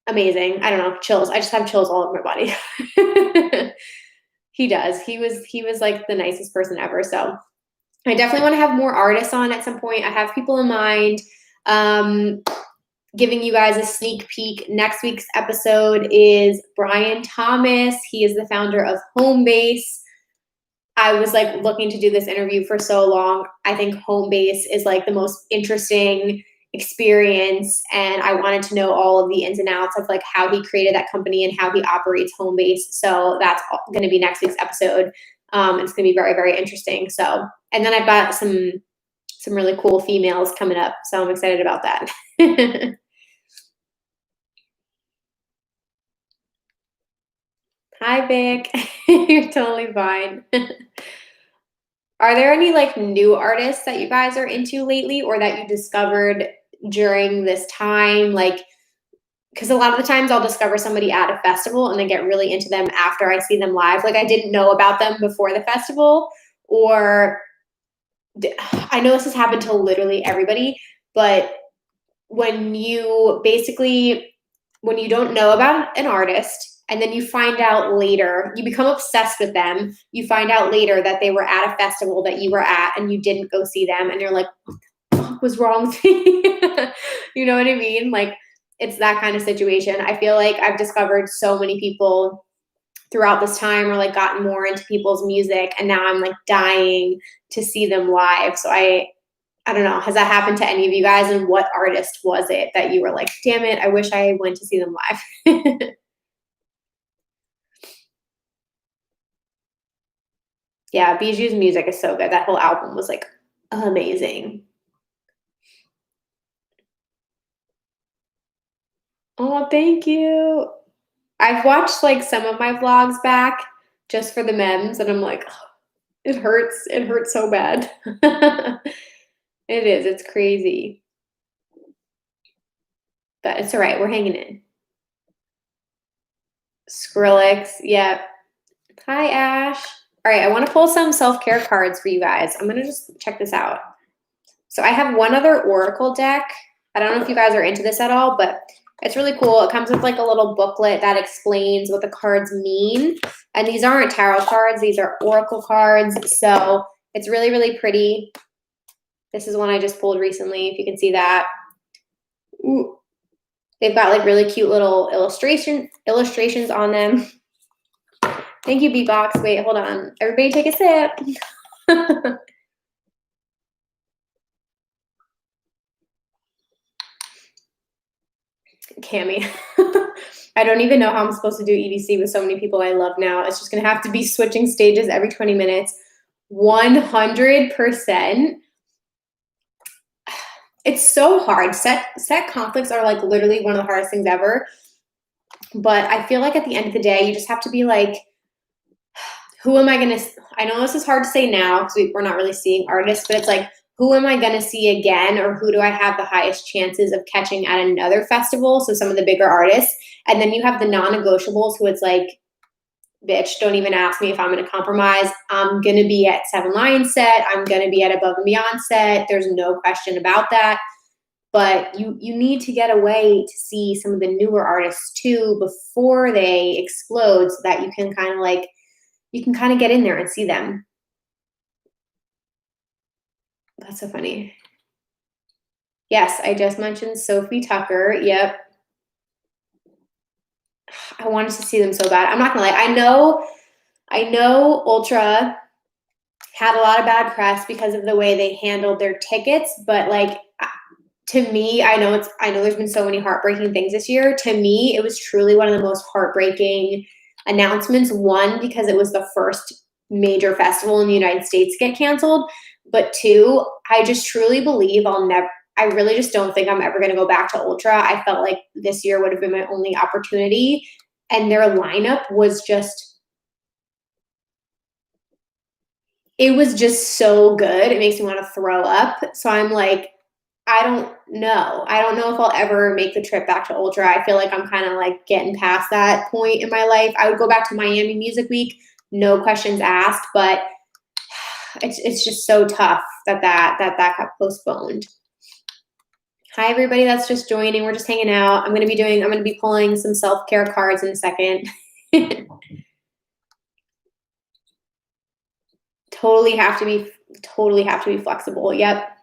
amazing. I don't know, chills. I just have chills all over my body. He does. He was like the nicest person ever. So I definitely want to have more artists on at some point. I have people in mind. Giving you guys a sneak peek, next week's episode is Brian Thomas. He is the founder of Homebase. I was like looking to do this interview for so long. I think Homebase is like the most interesting experience, and I wanted to know all of the ins and outs of like how he created that company and how he operates Homebase. So that's going to be next week's episode. It's going to be very, very interesting. So, and then I've got some really cool females coming up, so I'm excited about that. Hi, Vic. You're totally fine. Are there any like new artists that you guys are into lately, or that you discovered during this time? Like, because a lot of the times I'll discover somebody at a festival and then get really into them after I see them live. Like, I didn't know about them before the festival, or I know this has happened to literally everybody, but when you don't know about an artist, and then you find out later, you become obsessed with them. You find out later that they were at a festival that you were at and you didn't go see them. And you're like, what the fuck was wrong with me? You know what I mean? Like, it's that kind of situation. I feel like I've discovered so many people throughout this time, or like gotten more into people's music. And now I'm like dying to see them live. So I don't know. Has that happened to any of you guys? And what artist was it that you were like, damn it, I wish I went to see them live? Yeah, Bijou's music is so good. That whole album was like amazing. Oh, thank you. I've watched like some of my vlogs back just for the memes, and I'm like, oh, it hurts. It hurts so bad. It is. It's crazy. But it's all right. We're hanging in. Skrillex. Yep. Hi, Ash. All right. I want to pull some self-care cards for you guys. I'm going to just check this out. So I have one other Oracle deck. I don't know if you guys are into this at all, but it's really cool. It comes with like a little booklet that explains what the cards mean. And these aren't tarot cards. These are Oracle cards. So it's really, really pretty. This is one I just pulled recently, if you can see that. Ooh. They've got like really cute little illustrations on them. Thank you, Beatbox. Wait, hold on. Everybody take a sip. Cammy. I don't even know how I'm supposed to do EDC with so many people I love now. It's just going to have to be switching stages every 20 minutes. 100%. It's so hard. Set conflicts are like literally one of the hardest things ever. But I feel like at the end of the day, you just have to be like, who am I going to, I know this is hard to say now because we're not really seeing artists, but it's like, who am I going to see again, or who do I have the highest chances of catching at another festival? So some of the bigger artists. And then you have the non-negotiables who it's like, bitch, don't even ask me if I'm going to compromise. I'm going to be at Seven Lions set. I'm going to be at Above and Beyond set. There's no question about that. But you need to get away to see some of the newer artists too before they explode, so that you can kind of get in there and see them. That's so funny. Yes, I just mentioned Sophie Tucker. Yep. I wanted to see them so bad. I'm not gonna lie. I know Ultra had a lot of bad press because of the way they handled their tickets, but like, to me, I know there's been so many heartbreaking things this year. To me, it was truly one of the most heartbreaking announcements. One, because it was the first major festival in the United States get canceled. But two, I just truly believe I really just don't think I'm ever going to go back to Ultra. I felt like this year would have been my only opportunity. And their lineup was it was just so good. It makes me want to throw up. So I'm like, I don't know. I don't know if I'll ever make the trip back to Ultra. I feel like I'm kind of like getting past that point in my life. I would go back to Miami Music Week, no questions asked, but it's just so tough that got postponed. Hi, everybody that's just joining. We're just hanging out. I'm going to be pulling some self-care cards in a second. Totally have to be flexible. Yep.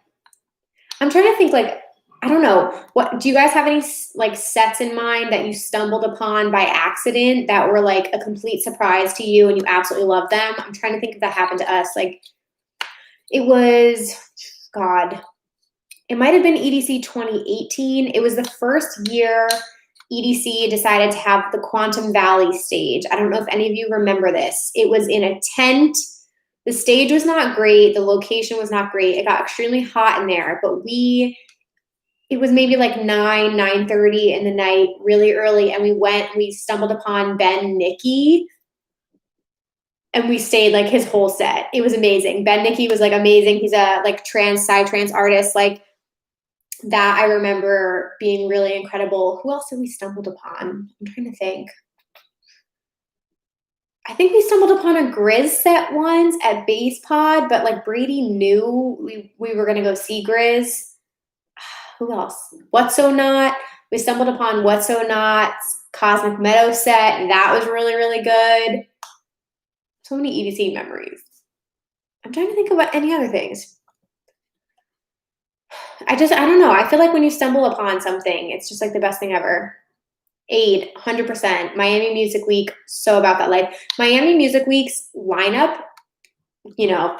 I'm trying to think, like, I don't know. What do you guys have any like sets in mind that you stumbled upon by accident that were like a complete surprise to you and you absolutely love them? I'm trying to think if that happened to us. Like, it was, God, it might have been EDC 2018. It was the first year EDC decided to have the Quantum Valley stage. I don't know if any of you remember this. It was in a tent. The stage was not great. The location was not great. It got extremely hot in there, but it was maybe like 9:30 in the night, really early, and we stumbled upon Nikki, and we stayed like his whole set. It was amazing. Nikki was like amazing. He's a like psytrance artist. Like that I remember being really incredible. Who else did we stumbled upon? I'm trying to think. I think we stumbled upon a Grizz set once at Base Pod, but like Brady knew we were gonna go see Grizz. Who else? What's So Not? We stumbled upon What's So Not's Cosmic Meadow set, and that was really, really good. So many EDC memories. I'm trying to think about any other things. I don't know. I feel like when you stumble upon something, it's just like the best thing ever. 100%. Miami Music Week, so about that life. Miami Music Week's lineup,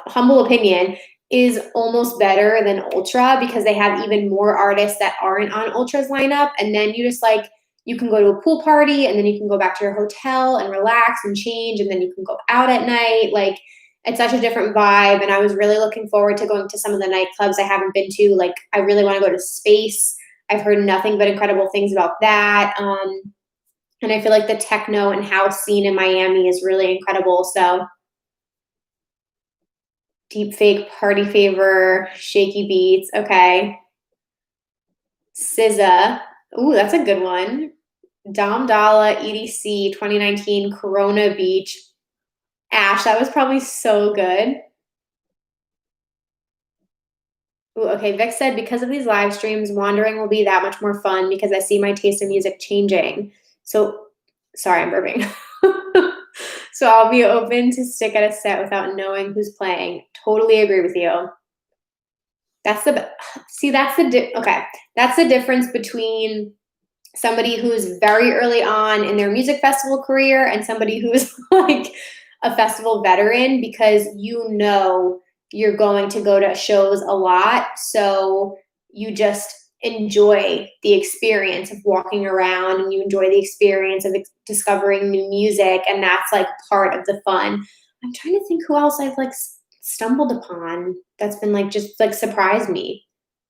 humble opinion, is almost better than Ultra because they have even more artists that aren't on Ultra's lineup. And then you can go to a pool party and then you can go back to your hotel and relax and change. And then you can go out at night. Like, it's such a different vibe. And I was really looking forward to going to some of the nightclubs I haven't been to. Like, I really want to go to Space. I've heard nothing but incredible things about that. And I feel like the techno and house scene in Miami is really incredible. So Deep Fake, Party Favor, Shaky Beats. Okay. SZA. Ooh, that's a good one. Dom Dalla, EDC 2019, Corona Beach. Ash, that was probably so good. Ooh, okay, Vic said, because of these live streams, wandering will be that much more fun because I see my taste in music changing. So, sorry, I'm burping. So I'll be open to stick at a set without knowing who's playing. Totally agree with you. That's the difference between somebody who's very early on in their music festival career and somebody who's like a festival veteran, because you're going to go to shows a lot. So you just enjoy the experience of walking around and you enjoy the experience of discovering new music. And that's like part of the fun. I'm trying to think who else I've like stumbled upon that's been like just like surprised me.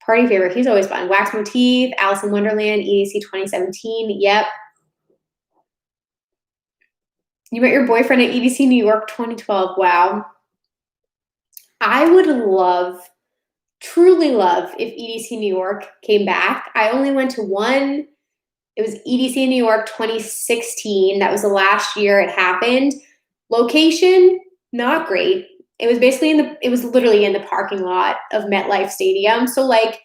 Party Favor, he's always fun. Wax Motif, Alice in Wonderland, EDC 2017. Yep. You met your boyfriend at EDC New York 2012. Wow. I would truly love if EDC New York came back. I only went to one. It was EDC New York 2016. That was the last year it happened. Location, not great. It was literally in the parking lot of MetLife Stadium. So like,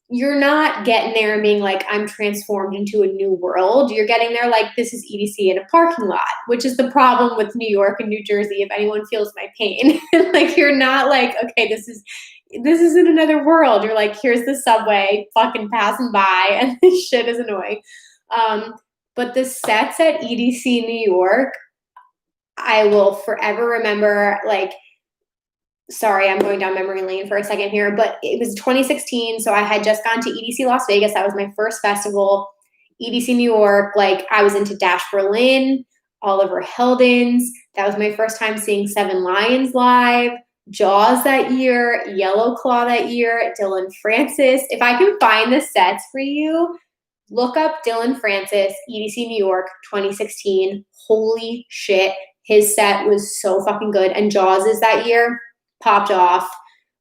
you're not getting there and being like, I'm transformed into a new world. You're getting there like, this is EDC in a parking lot, which is the problem with New York and New Jersey. If anyone feels my pain, like, you're not like, okay, this is in another world. You're like, here's the subway fucking passing by and this shit is annoying. But the sets at EDC New York, I will forever remember. Like, sorry, I'm going down memory lane for a second here, but it was 2016. So I had just gone to EDC Las Vegas. That was my first festival. EDC New York, like, I was into Dash Berlin, Oliver Heldens, That was my first time seeing Seven Lions live, Jaws that year, Yellow Claw that year, Dylan Francis. If I can find the sets for you, look up Dylan Francis, EDC New York 2016. Holy shit. His set was so fucking good. And Jaws is that year, popped off.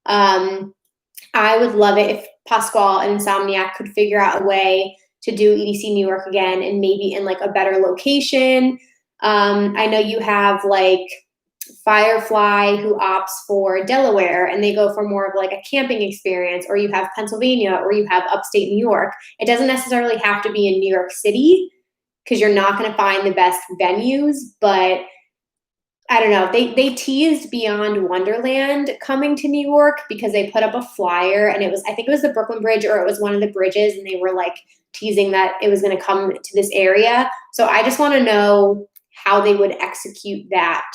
I would love it if Pasquale and Insomniac could figure out a way to do EDC New York again and maybe in like a better location. I know you have like Firefly who opts for Delaware and they go for more of like a camping experience, or you have Pennsylvania, or you have upstate New York. It doesn't necessarily have to be in New York City because you're not going to find the best venues, but I don't know. They teased Beyond Wonderland coming to New York because they put up a flyer and I think it was the Brooklyn Bridge or it was one of the bridges, and they were like teasing that it was going to come to this area. So I just want to know how they would execute that,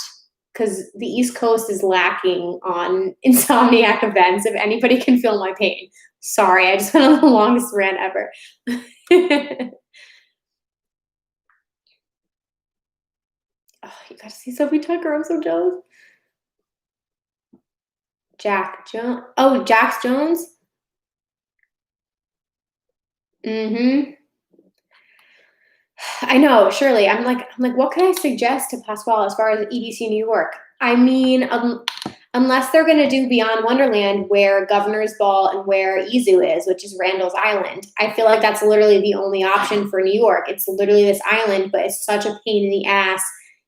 because the East Coast is lacking on Insomniac events. If anybody can feel my pain. Sorry, I just went on the longest rant ever. Oh, you gotta see Sophie Tucker. I'm so jealous. Jack Jones. Oh, Jax Jones. Mm-hmm. I know, Shirley. I'm like, what can I suggest to Pasquale as far as EDC New York? I mean, unless they're going to do Beyond Wonderland where Governor's Ball and where Izu is, which is Randall's Island. I feel like that's literally the only option for New York. It's literally this island, but it's such a pain in the ass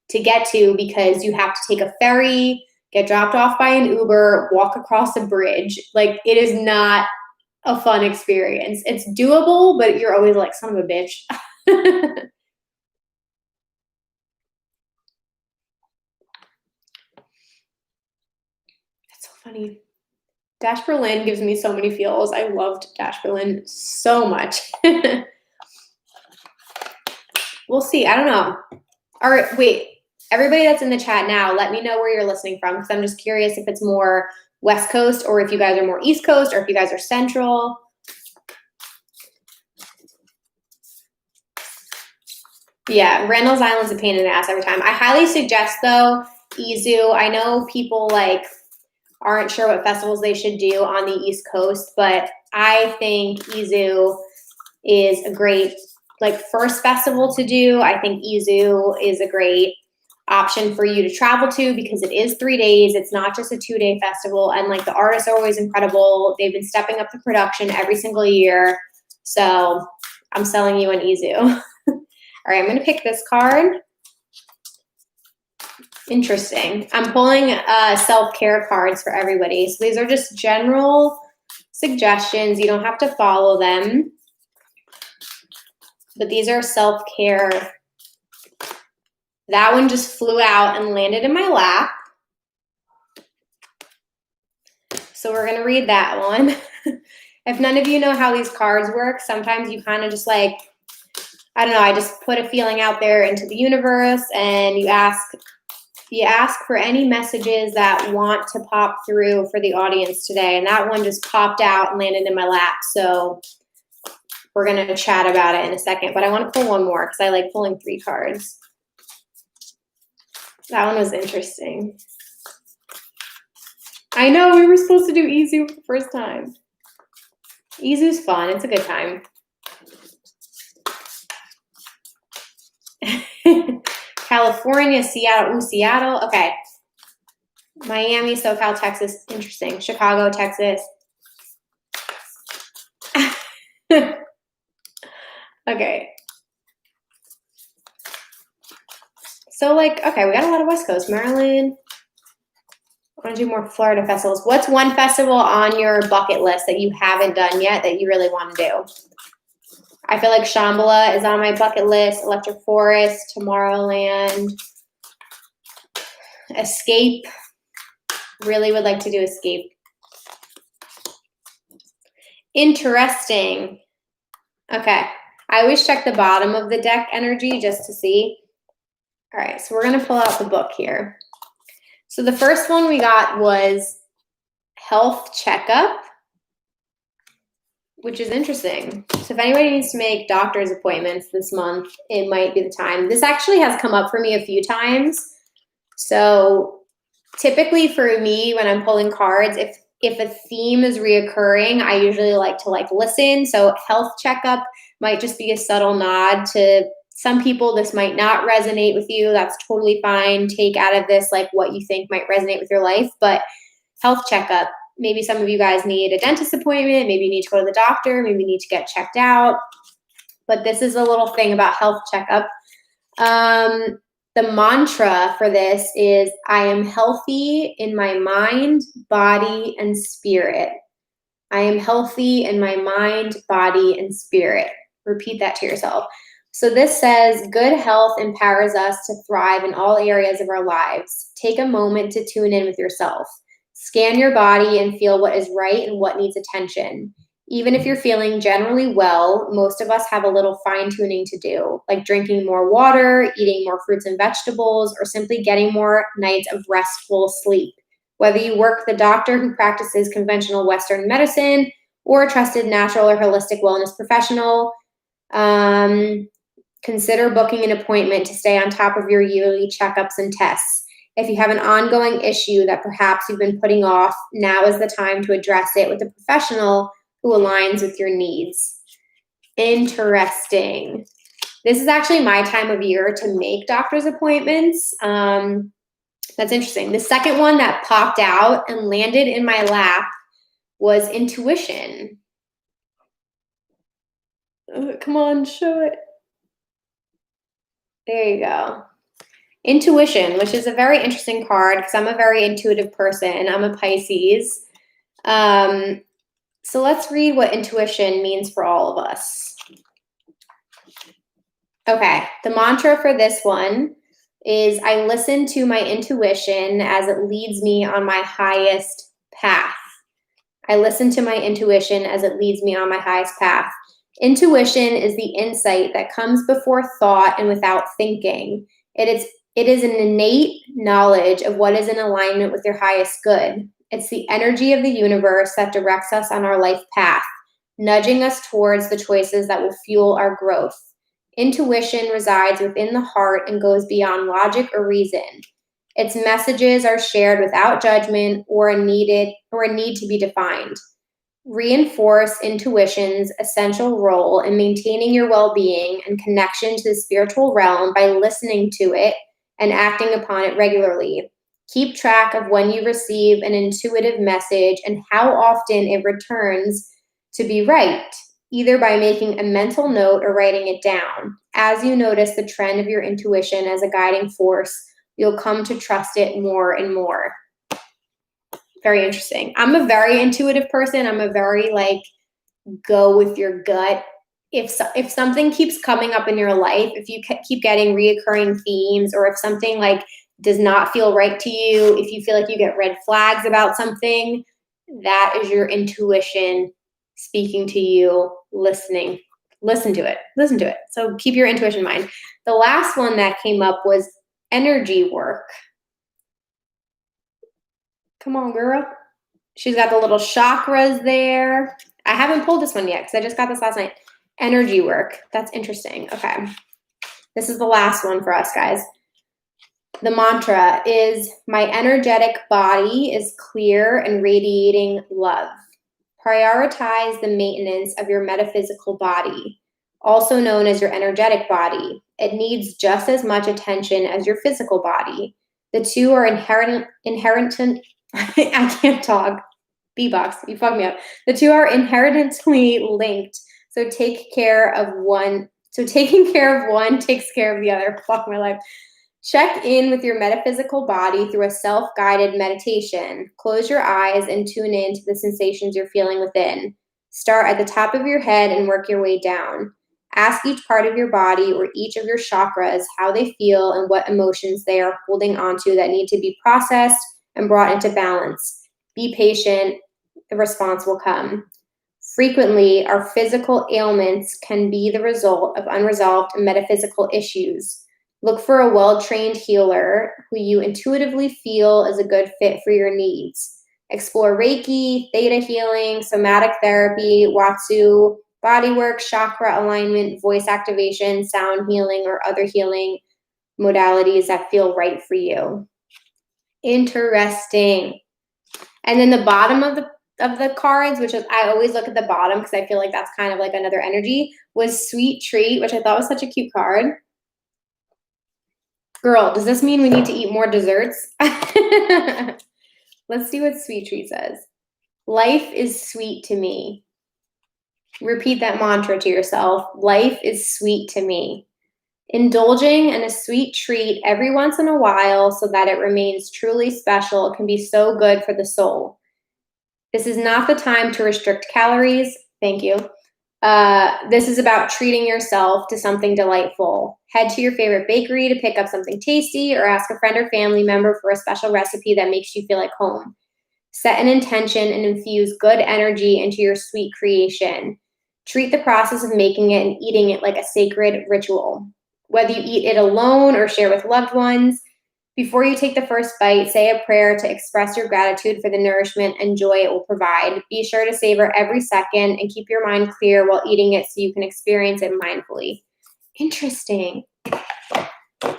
to get to because you have to take a ferry, get dropped off by an Uber, walk across a bridge. Like, it is not a fun experience. It's doable, but you're always like, son of a bitch. That's so funny. Dash Berlin gives me so many feels. I loved Dash Berlin so much. We'll see. I don't know. All right, wait. Everybody that's in the chat now, let me know where you're listening from, because I'm just curious if it's more West Coast or if you guys are more East Coast or if you guys are Central. Yeah, Randall's Island's a pain in the ass every time. I highly suggest, though, Izu. I know people like aren't sure what festivals they should do on the East Coast, but I think Izu is a great like first festival to do. I think Izu is a great option for you to travel to because it is 3 days. It's not just a 2-day festival, and like the artists are always incredible. They've been stepping up the production every single year. So I'm selling you an Izu. All right, I'm going to pick this card. Interesting. I'm pulling self-care cards for everybody. So these are just general suggestions. You don't have to follow them. But these are self-care. That one just flew out and landed in my lap. So we're going to read that one. If none of you know how these cards work, sometimes you kind of just like, I don't know, I just put a feeling out there into the universe and you ask for any messages that want to pop through for the audience today. And that one just popped out and landed in my lap. So we're going to chat about it in a second. But I want to pull one more because I like pulling 3 cards. That one was interesting. I know, we were supposed to do Izu for the first time. Izu's fun. It's a good time. California, Seattle. Ooh, Seattle. Okay. Miami, SoCal, Texas. Interesting. Chicago, Texas. Okay. So, like, okay, we got a lot of West Coast. Maryland. I want to do more Florida festivals. What's one festival on your bucket list that you haven't done yet that you really want to do? I feel like Shambhala is on my bucket list. Electric Forest, Tomorrowland, Escape. Really would like to do Escape. Interesting. Okay. I always check the bottom of the deck energy just to see. All right, so we're going to pull out the book here. So the first one we got was Health Checkup, which is interesting. So if anybody needs to make doctor's appointments this month, it might be the time. This actually has come up for me a few times. So typically for me, when I'm pulling cards, if a theme is reoccurring, I usually like to listen. So health checkup might just be a subtle nod to some people. This might not resonate with you. That's totally fine. Take out of this what you think might resonate with your life. But health checkup, maybe some of you guys need a dentist appointment. Maybe you need to go to the doctor. Maybe you need to get checked out. But this is a little thing about health checkup. The mantra for this is, I am healthy in my mind, body, and spirit. I am healthy in my mind, body, and spirit. Repeat that to yourself. So this says, good health empowers us to thrive in all areas of our lives. Take a moment to tune in with yourself. Scan your body and feel what is right and what needs attention. Even if you're feeling generally well, most of us have a little fine-tuning to do, like drinking more water, eating more fruits and vegetables, or simply getting more nights of restful sleep. Whether you work with a doctor who practices conventional Western medicine or a trusted natural or holistic wellness professional, consider booking an appointment to stay on top of your yearly checkups and tests. If you have an ongoing issue that perhaps you've been putting off, now is the time to address it with a professional who aligns with your needs. Interesting. This is actually my time of year to make doctor's appointments. That's interesting. The second one that popped out and landed in my lap was intuition. Come on, show it. There you go. Intuition, which is a very interesting card because I'm a very intuitive person. I'm a Pisces. So let's read what intuition means for all of us. Okay, the mantra for this one is, I listen to my intuition as it leads me on my highest path. I listen to my intuition as it leads me on my highest path. Intuition is the insight that comes before thought and without thinking. It is an innate knowledge of what is in alignment with your highest good. It's the energy of the universe that directs us on our life path, nudging us towards the choices that will fuel our growth. Intuition resides within the heart and goes beyond logic or reason. Its messages are shared without judgment or a need to be defined. Reinforce intuition's essential role in maintaining your well-being and connection to the spiritual realm by listening to it and acting upon it regularly. Keep track of when you receive an intuitive message and how often it returns to be right, either by making a mental note or writing it down. As you notice the trend of your intuition as a guiding force, you'll come to trust it more and more. Very interesting. I'm a very intuitive person. I'm a very go with your gut. If something keeps coming up in your life, if you keep getting reoccurring themes, or if something does not feel right to you, if you feel like you get red flags about something, that is your intuition speaking to you, listening. Listen to it. Listen to it. So keep your intuition in mind. The last one that came up was energy work. Come on, girl. She's got the little chakras there. I haven't pulled this one yet because I just got this last night. Energy work. That's interesting. Okay. This is the last one for us, guys. The mantra is, my energetic body is clear and radiating love. Prioritize the maintenance of your metaphysical body, also known as your energetic body. It needs just as much attention as your physical body. The two are inherent. I can't talk. B-box, you fucked me up. The two are inherently linked. So taking care of one takes care of the other. Fuck my life. Check in with your metaphysical body through a self-guided meditation. Close your eyes and tune in to the sensations you're feeling within. Start at the top of your head and work your way down. Ask each part of your body or each of your chakras how they feel and what emotions they are holding onto that need to be processed and brought into balance. Be patient. The response will come. Frequently, our physical ailments can be the result of unresolved metaphysical issues. Look for a well-trained healer who you intuitively feel is a good fit for your needs. Explore Reiki, Theta healing, somatic therapy, Watsu, bodywork, chakra alignment, voice activation, sound healing, or other healing modalities that feel right for you. Interesting. And then the bottom of the cards, which is, I always look at the bottom because I feel like that's kind of like another energy, was Sweet Treat, which I thought was such a cute card. Girl, does this mean we need to eat more desserts? Let's see what Sweet Treat says. Life is sweet to me. Repeat that mantra to yourself. Life is sweet to me. Indulging in a sweet treat every once in a while so that it remains truly special can be so good for the soul. This is not the time to restrict calories. Thank you. This is about treating yourself to something delightful. Head to your favorite bakery to pick up something tasty or ask a friend or family member for a special recipe that makes you feel like home. Set an intention and infuse good energy into your sweet creation. Treat the process of making it and eating it like a sacred ritual. Whether you eat it alone or share with loved ones, before you take the first bite, say a prayer to express your gratitude for the nourishment and joy it will provide. Be sure to savor every second and keep your mind clear while eating it so you can experience it mindfully. Interesting.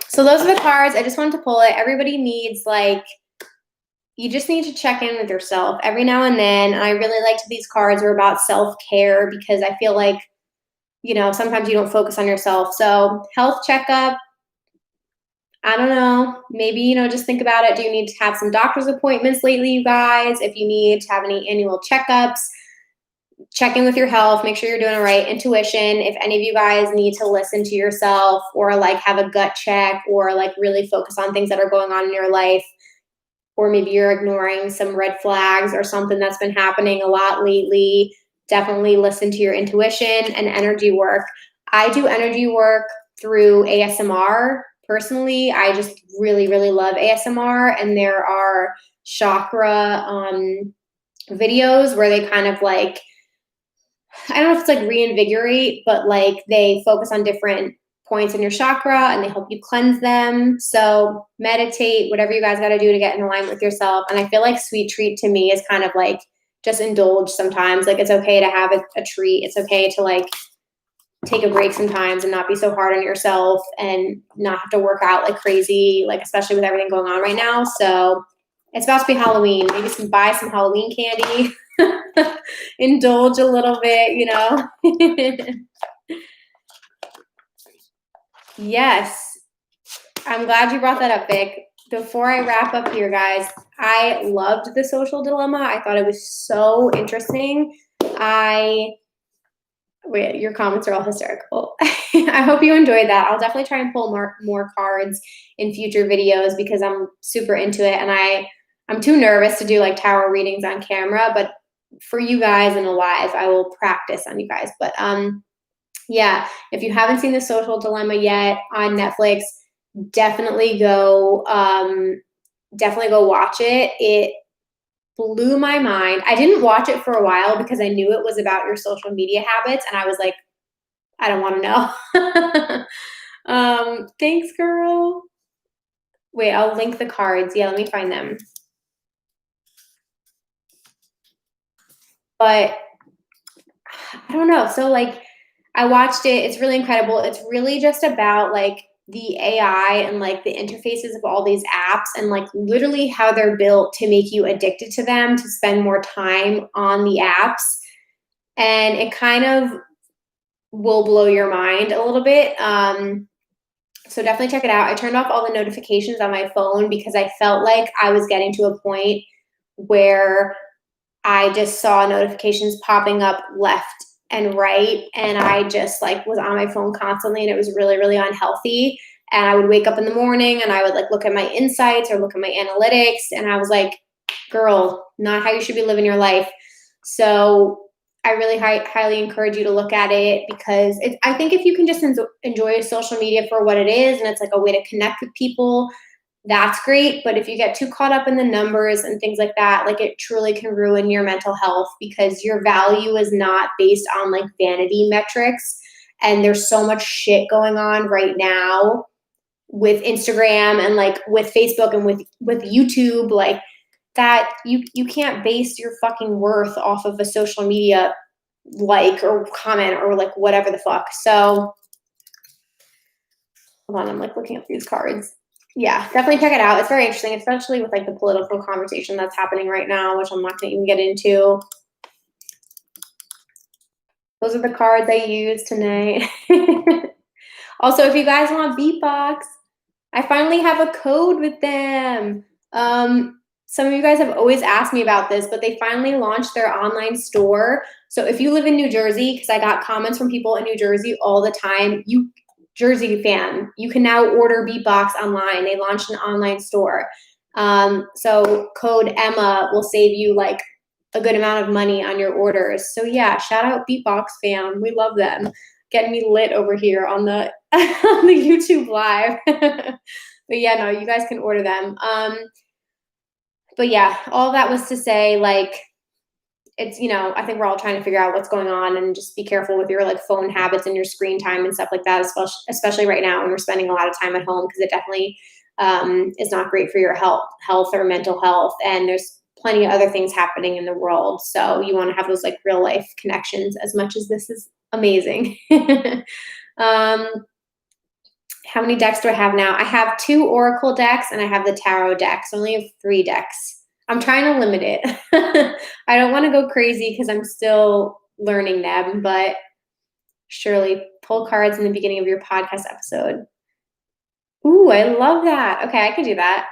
So those are the cards. I just wanted to pull it. Everybody needs, like, you just need to check in with yourself every now and then. And I really liked these cards are about self-care because I feel like, you know, sometimes you don't focus on yourself. So health checkup, I don't know, maybe, you know, just think about it. Do you need to have some doctor's appointments lately, you guys? If you need to have any annual checkups, check in with your health, make sure you're doing it right. Intuition, if any of you guys need to listen to yourself or like have a gut check or like really focus on things that are going on in your life, or maybe you're ignoring some red flags or something that's been happening a lot lately, definitely listen to your intuition and energy work. I do energy work through ASMR. Personally, I just really, really love ASMR, and there are chakra videos where they kind of like, I don't know if it's like reinvigorate, but like they focus on different points in your chakra and they help you cleanse them. So meditate, whatever you guys got to do to get in alignment with yourself. And I feel like Sweet Treat to me is kind of like just indulge sometimes. Like it's okay to have a treat. It's okay to like take a break sometimes and not be so hard on yourself and not have to work out like crazy, like especially with everything going on right now. So it's about to be Halloween. Maybe buy some Halloween candy, indulge a little bit, you know. Yes. I'm glad you brought that up, Vic. Before I wrap up here, guys, I loved the social dilemma. I thought it was so interesting. Wait, your comments are all hysterical. I hope you enjoyed that. I'll definitely try and pull more cards in future videos because I'm super into it, and I'm too nervous to do like tarot readings on camera, but for you guys in a live, I will practice on you guys. But yeah, if you haven't seen The Social Dilemma yet on Netflix, definitely go watch it. It blew my mind. I didn't watch it for a while because I knew it was about your social media habits, and I was like, I don't want to know. Thanks, girl. Wait, I'll link the cards. Yeah, let me find them. But I don't know. So like I watched it. It's really incredible. It's really just about like the AI and like the interfaces of all these apps and like literally how they're built to make you addicted to them, to spend more time on the apps. And it kind of will blow your mind a little bit. So definitely check it out. I turned off all the notifications on my phone because I felt like I was getting to a point where I just saw notifications popping up left and right, and I just like was on my phone constantly, and it was really, really unhealthy. And I would wake up in the morning and I would like look at my insights or look at my analytics, and I was like, girl, not how you should be living your life. So I really highly encourage you to look at it because I think if you can just enjoy social media for what it is, and it's like a way to connect with people, that's great. But if you get too caught up in the numbers and things like that, like it truly can ruin your mental health because your value is not based on like vanity metrics. And there's so much shit going on right now with Instagram and like with Facebook and with YouTube, like that you can't base your fucking worth off of a social media like or comment or like whatever the fuck. So hold on, I'm like looking up these cards. Yeah, definitely check it out. It's very interesting, especially with like the political conversation that's happening right now, which I'm not going to even get into. Those are the cards I used tonight. Also, if you guys want Beatbox, I finally have a code with them. Some of you guys have always asked me about this, but they finally launched their online store. So if you live in New Jersey, because I got comments from people in New Jersey all the time, you Jersey fan, you can now order Beatbox online. They launched an online store. So code Emma will save you like a good amount of money on your orders. So yeah, shout out Beatbox fam. We love them. Getting me lit over here on the on the YouTube live. But yeah, no, you guys can order them. But yeah, all that was to say, like, it's, I think we're all trying to figure out what's going on and just be careful with your like phone habits and your screen time and stuff like that, especially right now when we're spending a lot of time at home, because it definitely is not great for your health or mental health. And there's plenty of other things happening in the world. So you want to have those like real life connections as much as this is amazing. How many decks do I have now? I have 2 Oracle decks and I have the Tarot decks. I only have 3 decks. I'm trying to limit it. I don't want to go crazy because I'm still learning them, but surely pull cards in the beginning of your podcast episode. Ooh, I love that. Okay, I can do that.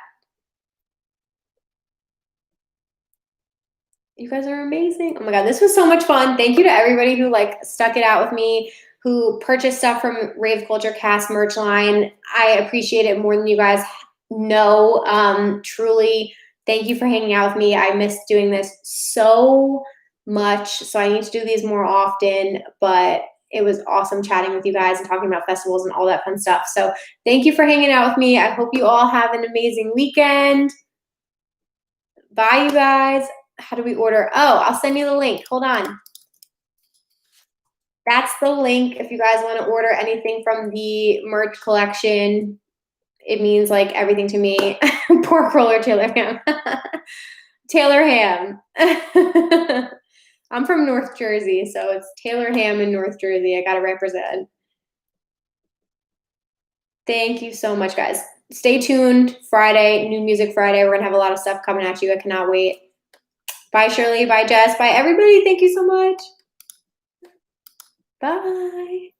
You guys are amazing. Oh my God, this was so much fun. Thank you to everybody who like stuck it out with me, who purchased stuff from Rave Culture Cast merch line. I appreciate it more than you guys know. Truly, thank you for hanging out with me. I miss doing this so much. So I need to do these more often, but it was awesome chatting with you guys and talking about festivals and all that fun stuff. So thank you for hanging out with me. I hope you all have an amazing weekend. Bye, you guys. How do we order? Oh, I'll send you the link. Hold on. That's the link if you guys want to order anything from the merch collection. It means like everything to me. Pork roller Taylor ham. Taylor ham. I'm from North Jersey, so it's Taylor ham in North Jersey. I got to represent. Thank you so much, guys. Stay tuned. Friday, New Music Friday. We're going to have a lot of stuff coming at you. I cannot wait. Bye, Shirley. Bye, Jess. Bye, everybody. Thank you so much. Bye.